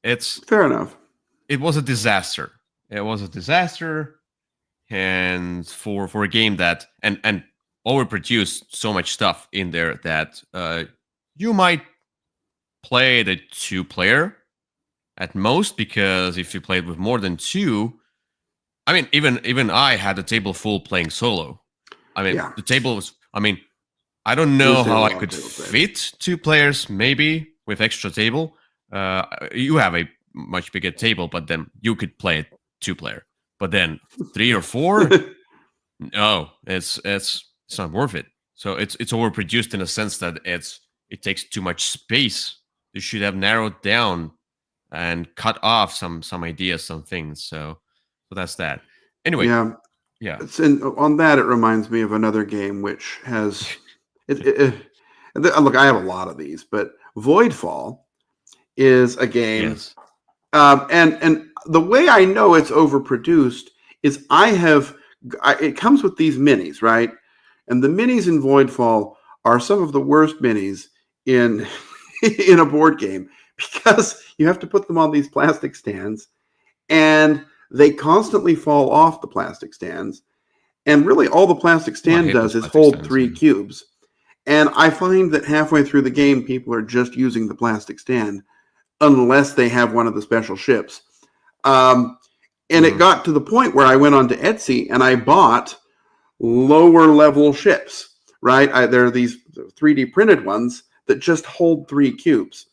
it's fair enough. It was a disaster. And for a game that and overproduced so much stuff in there that you might play the 2-player at most, because if you played with more than 2, I mean, even I had a table full playing solo. I mean, the table was. I mean, I don't know how I could fit 2 players, maybe with extra table. You have a much bigger table, but then you could play it 2-player. But then 3 or 4, no, it's not worth it. So it's overproduced in a sense that it takes too much space. You should have narrowed down and cut off some ideas, some things. So that's that. Anyway, yeah. On that, it reminds me of another game which has. Look, I have a lot of these, but Voidfall is a game. Yes. And the way I know it's overproduced is it comes with these minis, right? And the minis in Voidfall are some of the worst minis in in a board game because you have to put them on these plastic stands and they constantly fall off the plastic stands. And really all the plastic stand does is hold three cubes. And I find that halfway through the game, people are just using the plastic stand unless they have one of the special ships. And it got to the point where I went onto Etsy and I bought lower level ships, right? There are these 3D printed ones that just hold 3 cubes.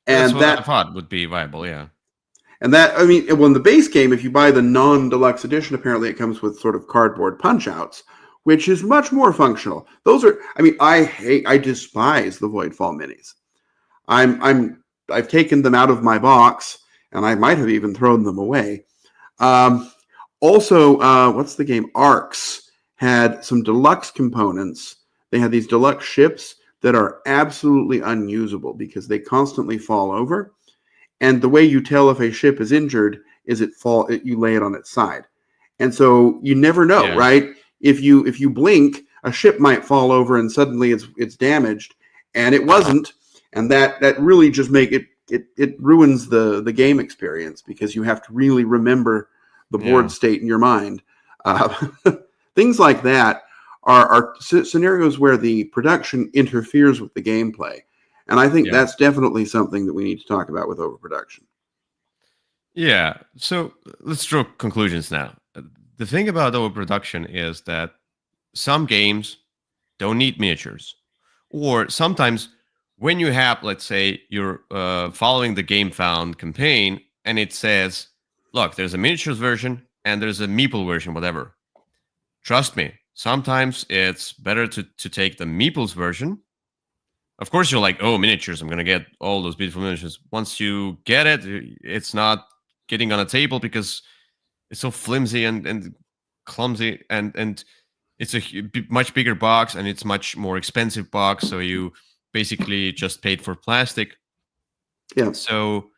And that's what I thought would be viable, yeah. And that, I mean, well, in the base game, if you buy the non-deluxe edition, apparently it comes with sort of cardboard punch-outs, which is much more functional. Those are, I mean, I despise the Voidfall minis. I've taken them out of my box, and I might have even thrown them away. Also, what's the game? Arcs had some deluxe components. They had these deluxe ships that are absolutely unusable because they constantly fall over. And the way you tell if a ship is injured is you lay it on its side. And so you never know, right? If you blink, a ship might fall over and suddenly it's damaged, and it wasn't. And that really just it ruins the game experience because you have to really remember the board state in your mind. Things like that are scenarios where the production interferes with the gameplay. And I think that's definitely something that we need to talk about with overproduction. Yeah. So let's draw conclusions now. The thing about overproduction is that some games don't need miniatures. Or sometimes when you have, let's say, you're following the Game Found campaign and it says, look, there's a miniatures version and there's a meeple version, whatever. Trust me, sometimes it's better to take the meeples version. Of course, you're like, oh, miniatures, I'm going to get all those beautiful miniatures. Once you get it, it's not getting on a table because it's so flimsy and clumsy. And it's a much bigger box and it's much more expensive box. So you basically just paid for plastic. Yeah. So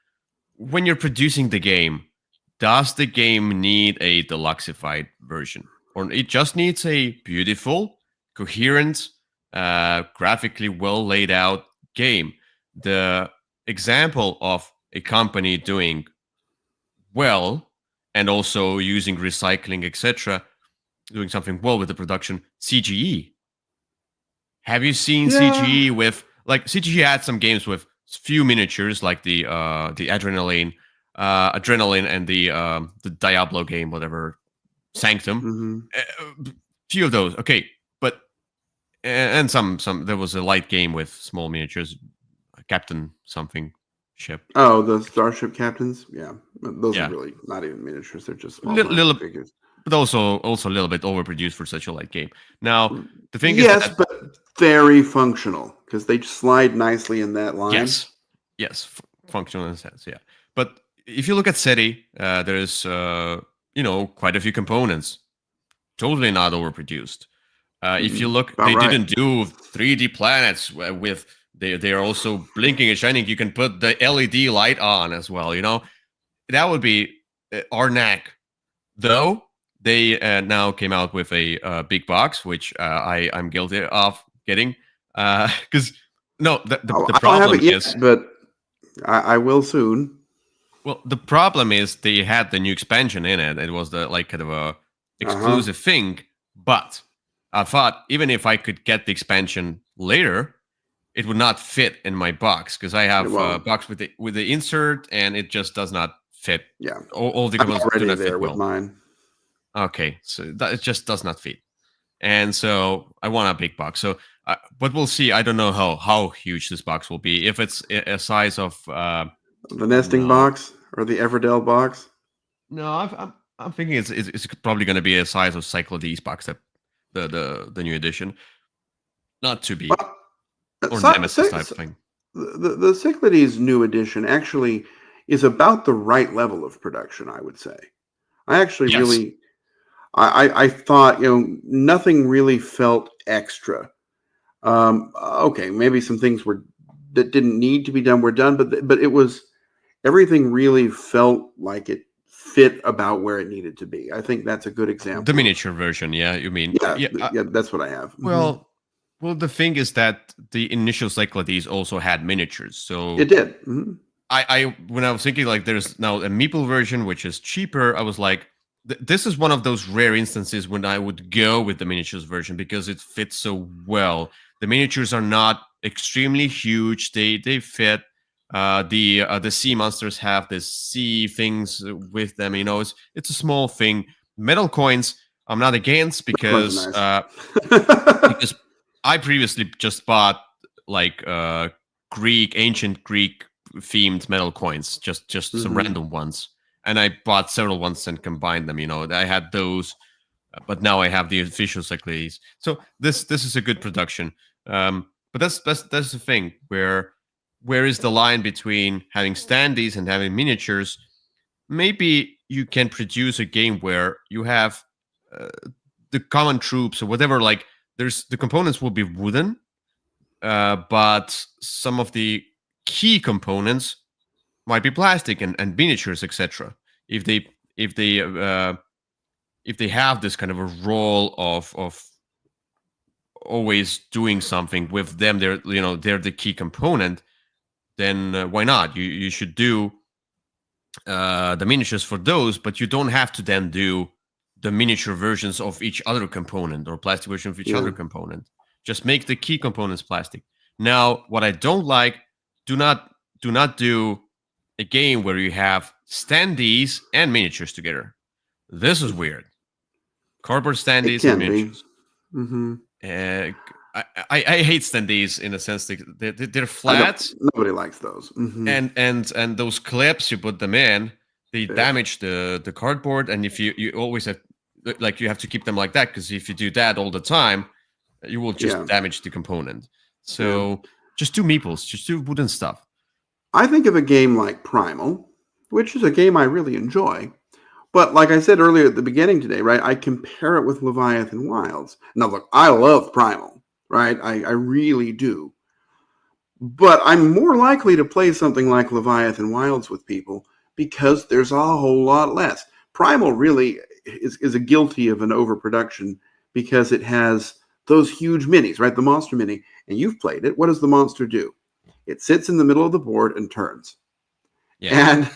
when you're producing the game, does the game need a deluxified version? Or it just needs a beautiful, coherent, graphically well laid out game? The example of a company doing well and also using recycling, etc., doing something well with the production, CGE. Have you seen CGE with, like, CGE had some games with few miniatures, like the Adrenaline and the Diablo game, whatever, Sanctum. Few of those, okay, but and some there was a light game with small miniatures, Captain something ship. Oh, the Starship Captains, those are really not even miniatures; they're just small little figures. But also a little bit overproduced for such a light game. Now the thing is, yes, but very functional because they slide nicely in that line. Yes, functional in a sense, yeah. But if you look at SETI, there's quite a few components, totally not overproduced. If you look, they didn't do 3D planets with they are also blinking and shining. You can put the LED light on as well. That would be Arnak. Though they now came out with a big box, which I'm guilty of getting. Because the problem is, but I will soon. Well, the problem is they had the new expansion in it. It was the kind of a exclusive thing. But I thought even if I could get the expansion later, it would not fit in my box because I have a box with the insert and it just does not fit. Yeah, all the components do not fit well. With mine. Okay, so it just does not fit, and so I want a big box. So, but we'll see. I don't know how huge this box will be. If it's a size of the nesting box or the Everdell box. No, I'm thinking it's probably going to be a size of Cyclades box, the new edition. Not too big. Or Nemesis type thing. The Cyclades new edition actually is about the right level of production, I would say. I actually really, I thought, nothing really felt extra. Okay, maybe some things that didn't need to be done were done, but it was, everything really felt like it fit about where it needed to be. I think that's a good example. The miniature version, yeah, you mean? Yeah, that's what I have. Well, the thing is that the initial Cyclades also had miniatures, so it did. I when I was thinking like there's now a meeple version which is cheaper, I was like, this is one of those rare instances when I would go with the miniatures version because it fits so well. The miniatures are not extremely huge; they fit. The sea monsters have the sea things with them. You know, it's a small thing. Metal coins, I'm not against because nice. because I previously just bought like ancient Greek themed metal coins, just some random ones, and I bought several ones and combined them. You know, I had those, but now I have the official Cyclades. So this is a good production. But that's the thing. Where is the line between having standees and having miniatures? Maybe you can produce a game where you have the common troops or whatever. Like there's the components will be wooden, but some of the key components might be plastic and miniatures, etc. If they have this kind of a role of always doing something with them, they're the key component. Then why not? You should do the miniatures for those, but you don't have to then do the miniature versions of each other component or plastic version of each other component. Just make the key components plastic. Now, what I don't like, do not do a game where you have standees and miniatures together. This is weird. Cardboard standees and miniatures. I hate standees in a sense that they're flat. Nobody likes those. And those clips you put them in, they damage the cardboard. And if you always have you have to keep them like that, because if you do that all the time, you will just damage the component. So just do meeples, just do wooden stuff. I think of a game like Primal, which is a game I really enjoy. But like I said earlier at the beginning today, right, I compare it with Leviathan Wilds. Now, look, I love Primal, right? I really do. But I'm more likely to play something like Leviathan Wilds with people because there's a whole lot less. Primal really is a guilty of an overproduction because it has those huge minis, right? The monster mini. And you've played it. What does the monster do? It sits in the middle of the board and turns. Yeah. And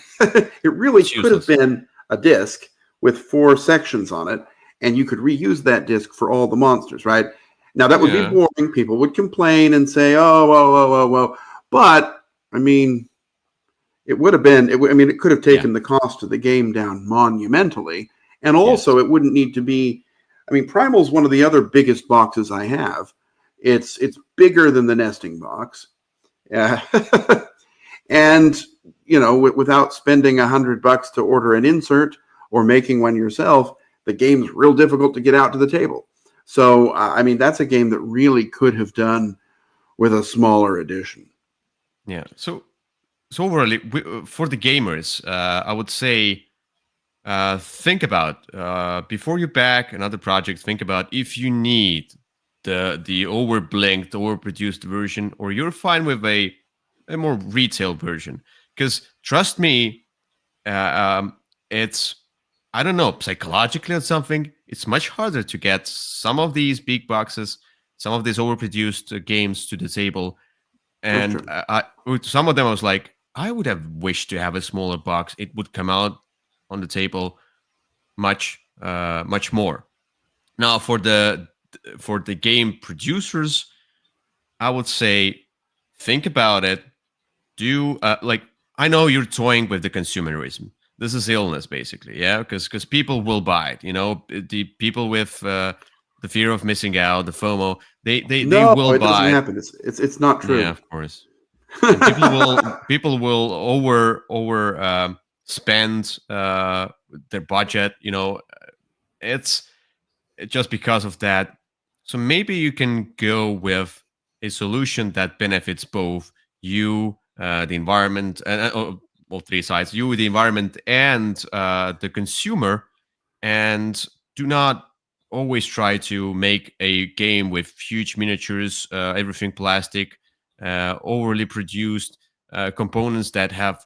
it really could have been a disc with 4 sections on it, and you could reuse that disc for all the monsters, right? Now, that would be boring. People would complain and say, oh. But, I mean, it would have been, it could have taken the cost of the game down monumentally. And also, it wouldn't need to be, Primal is one of the other biggest boxes I have. It's bigger than the nesting box. And, without spending $100 to order an insert or making one yourself, the game's real difficult to get out to the table. So, that's a game that really could have done with a smaller edition. Yeah. So overall, for the gamers, I would say think about before you back another project. Think about if you need the overblinked, overproduced version, or you're fine with a more retail version. Because trust me, it's, I don't know, psychologically or something, it's much harder to get some of these big boxes, some of these overproduced games to the table. And with some of them, I was like, I would have wished to have a smaller box. It would come out on the table much more. Now, for the game producers, I would say think about it. Do I know you're toying with the consumerism. This is illness, basically, because people will buy it. The people with the fear of missing out, the FOMO, they will buy. It doesn't happen. It's not true. Yeah, of course. People will over spend their budget. It's just because of that. So maybe you can go with a solution that benefits both you, the environment, and all 3 sides, you, the environment, and the consumer, and do not always try to make a game with huge miniatures, everything plastic, overly produced components that have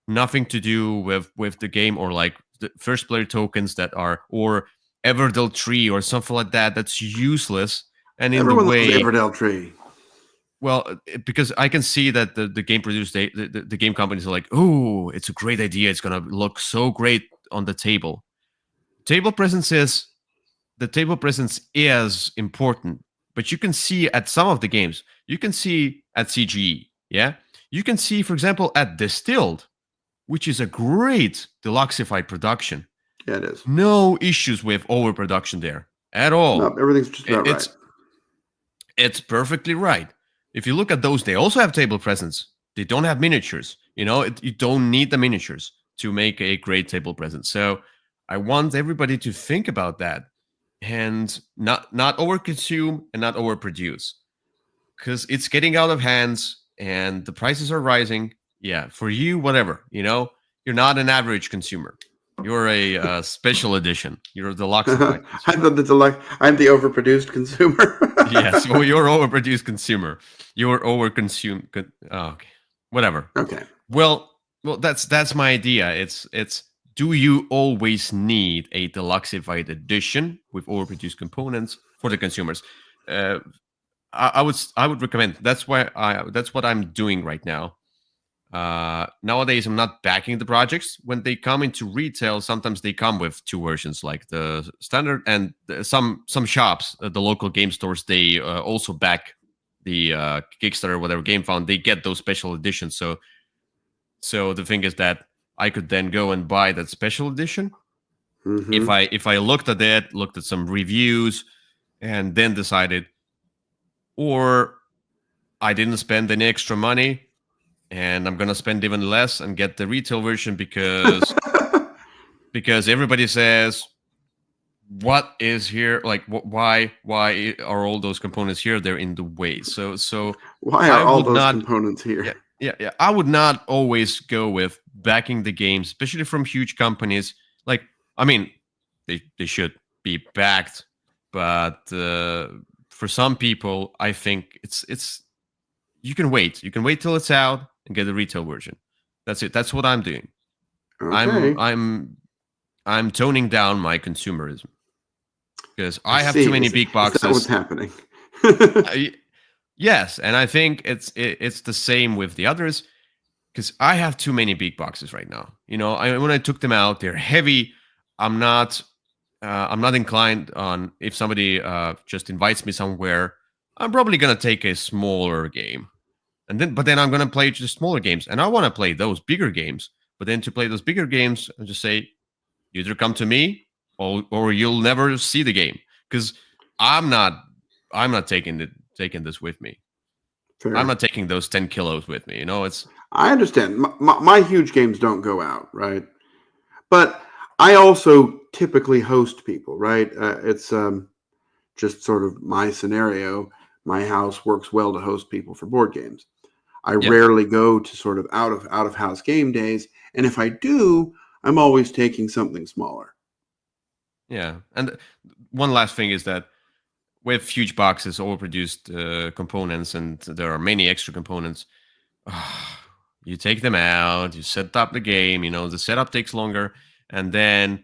nothing to do with the game, or like the first player tokens that are, or Everdell tree or something like that. That's useless. And in Everyone the way, loves Everdell tree. Well, because I can see that the game produced, the game companies are like, oh, it's a great idea. It's gonna look so great on the table. Table presence is the table presence is important, but you can see at some of the games, you can see at CGE, yeah, you can see, for example, at Distilled, which is a great deluxified production. Yeah, it is. No issues with overproduction there at all. No, everything's just about right. It's perfectly right. If you look at those, they also have table presence. They don't have miniatures. You know, you don't need the miniatures to make a great table presence. So I want everybody to think about that and not overconsume and not overproduce, because it's getting out of hands and the prices are rising. Yeah, for you, whatever. You know, you're not an average consumer. You're a special edition. You're a deluxe. I thought the deluxe. I'm the overproduced consumer. Yes, well, you're overproduced consumer. You're overconsumed. Oh, okay, whatever. Okay. Well, that's my idea. It's do you always need a deluxified edition with overproduced components for the consumers? I would recommend. That's what I'm doing right now. Nowadays, I'm not backing the projects. When they come into retail, sometimes they come with two versions, like the standard, and some shops, the local game stores, they also back the Kickstarter, whatever Game Found. They get those special editions. So the thing is that I could then go and buy that special edition. Mm-hmm. If I looked at some reviews, and then decided, or I didn't spend any extra money, and I'm gonna spend even less and get the retail version because everybody says, what is here? Like, why are all those components here? They're in the way. So why are all those components here? Yeah. I would not always go with backing the games, especially from huge companies. Like, I mean, they should be backed, but for some people, I think it's you can wait. You can wait till it's out and get the retail version. That's it. That's what I'm doing. Okay. I'm toning down my consumerism because I have too many big boxes. Is that what's happening? Yes, and I think it's the same with the others, because I have too many big boxes right now. You know, when I took them out, they're heavy. I'm not inclined on, if somebody just invites me somewhere, I'm probably gonna take a smaller game, but then I'm gonna play just smaller games, and I want to play those bigger games. But then to play those bigger games, I just say, you either come to me or you'll never see the game, because I'm not taking this with me. Fair. I'm not taking those 10 kilos with me. You know, I understand. My huge games don't go out, right? But I also typically host people, right? It's just sort of my scenario. My house works well to host people for board games. I rarely go to sort of out of house game days, and if I do, I'm always taking something smaller. Yeah, and one last thing is that with huge boxes, overproduced components, and there are many extra components, you take them out, you set up the game, you know, the setup takes longer, and then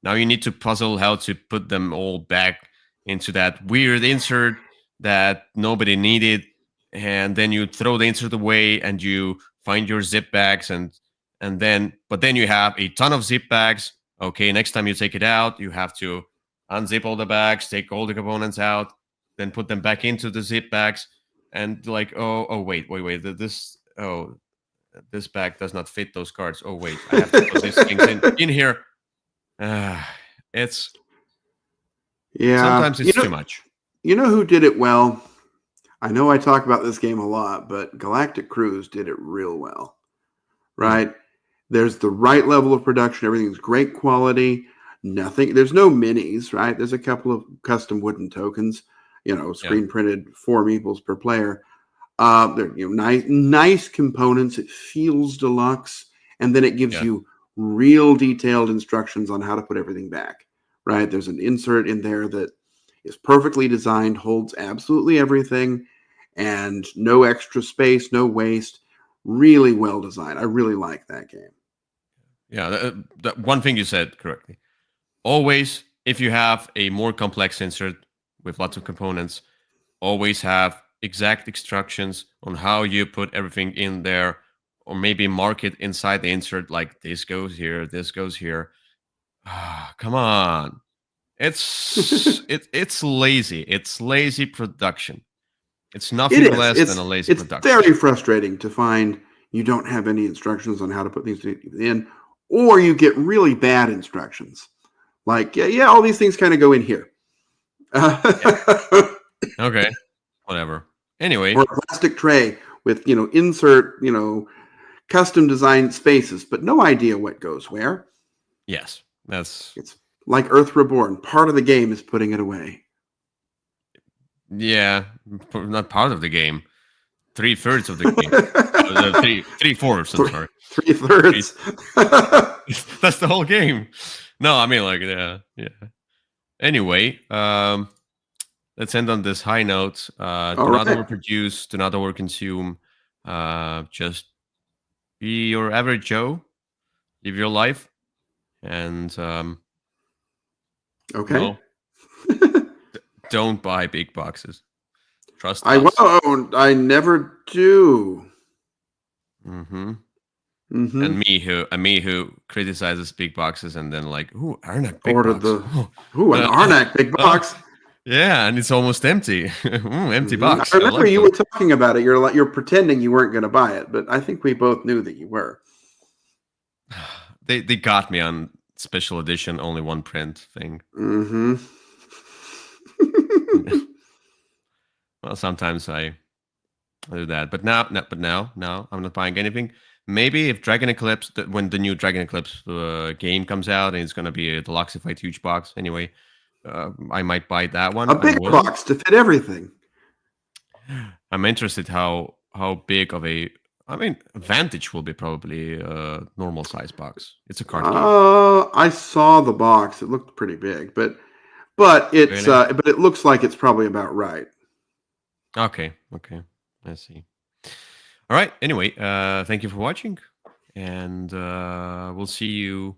now you need to puzzle how to put them all back into that weird insert that nobody needed, and then you throw the insert away and you find your zip bags, but then you have a ton of zip bags. Okay, next time you take it out, you have to unzip all the bags, take all the components out, then put them back into the zip bags, and like, wait, this bag does not fit those cards. Oh wait, I have to put these things in here. Sometimes it's too much. You know who did it well? I know I talk about this game a lot, but Galactic Cruise did it real well, right? Mm-hmm. There's the right level of production. Everything's great quality. There's no minis, right? There's a couple of custom wooden tokens, you know, screen printed 4 meeples per player. They're, you know, nice components. It feels deluxe, and then it gives you real detailed instructions on how to put everything back, right? There's an insert in there that is perfectly designed, holds absolutely everything, and no extra space, no waste. Really well designed. I really like that game. Yeah, that one thing you said correctly. Always, if you have a more complex insert with lots of components, always have exact instructions on how you put everything in there, or maybe mark it inside the insert, like this goes here, this goes here. Come on. It's lazy. It's lazy production. It's nothing It is. less than a lazy It's production. very frustrating to find you don't have any instructions on how to put things in, or you get really bad instructions. Like, yeah, all these things kind of go in here. Okay, whatever. Anyway, or a plastic tray with, insert, custom designed spaces, but no idea what goes where. yes, It's like Earth Reborn. Part of the game is putting it away. Yeah, not part of the game. 3/3 of the game. 3/4. I'm sorry. 3/3. That's the whole game. No, I mean, like, yeah. Anyway, let's end on this high note. Do not overproduce. Do not overconsume. Just be your average Joe. Live your life, and okay. Don't buy big boxes. Trust I us. won't. I never do. Mm-hmm. Mm-hmm. And me who criticizes big boxes and then like, ooh, Arnak big Ordered box. an Arnak big box. Yeah, and it's almost empty. Empty box. I remember you were talking about it. You're pretending you weren't going to buy it, but I think we both knew that you were. They got me on special edition, only one print thing. Mm-hmm. Well, sometimes I do that, but now I'm not buying anything. Maybe if Dragon Eclipse, when the new Dragon Eclipse game comes out, and it's going to be a Deluxified huge box anyway, I might buy that one. A big box to fit everything. I'm interested how big of a. I mean, Vantage will be probably a normal size box. It's a card game. I saw the box. It looked pretty big, but it's really? but it looks like it's probably about right. Okay. I see. All right. Anyway, thank you for watching, and we'll see you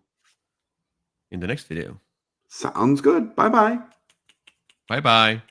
in the next video. Sounds good. Bye-bye. Bye-bye.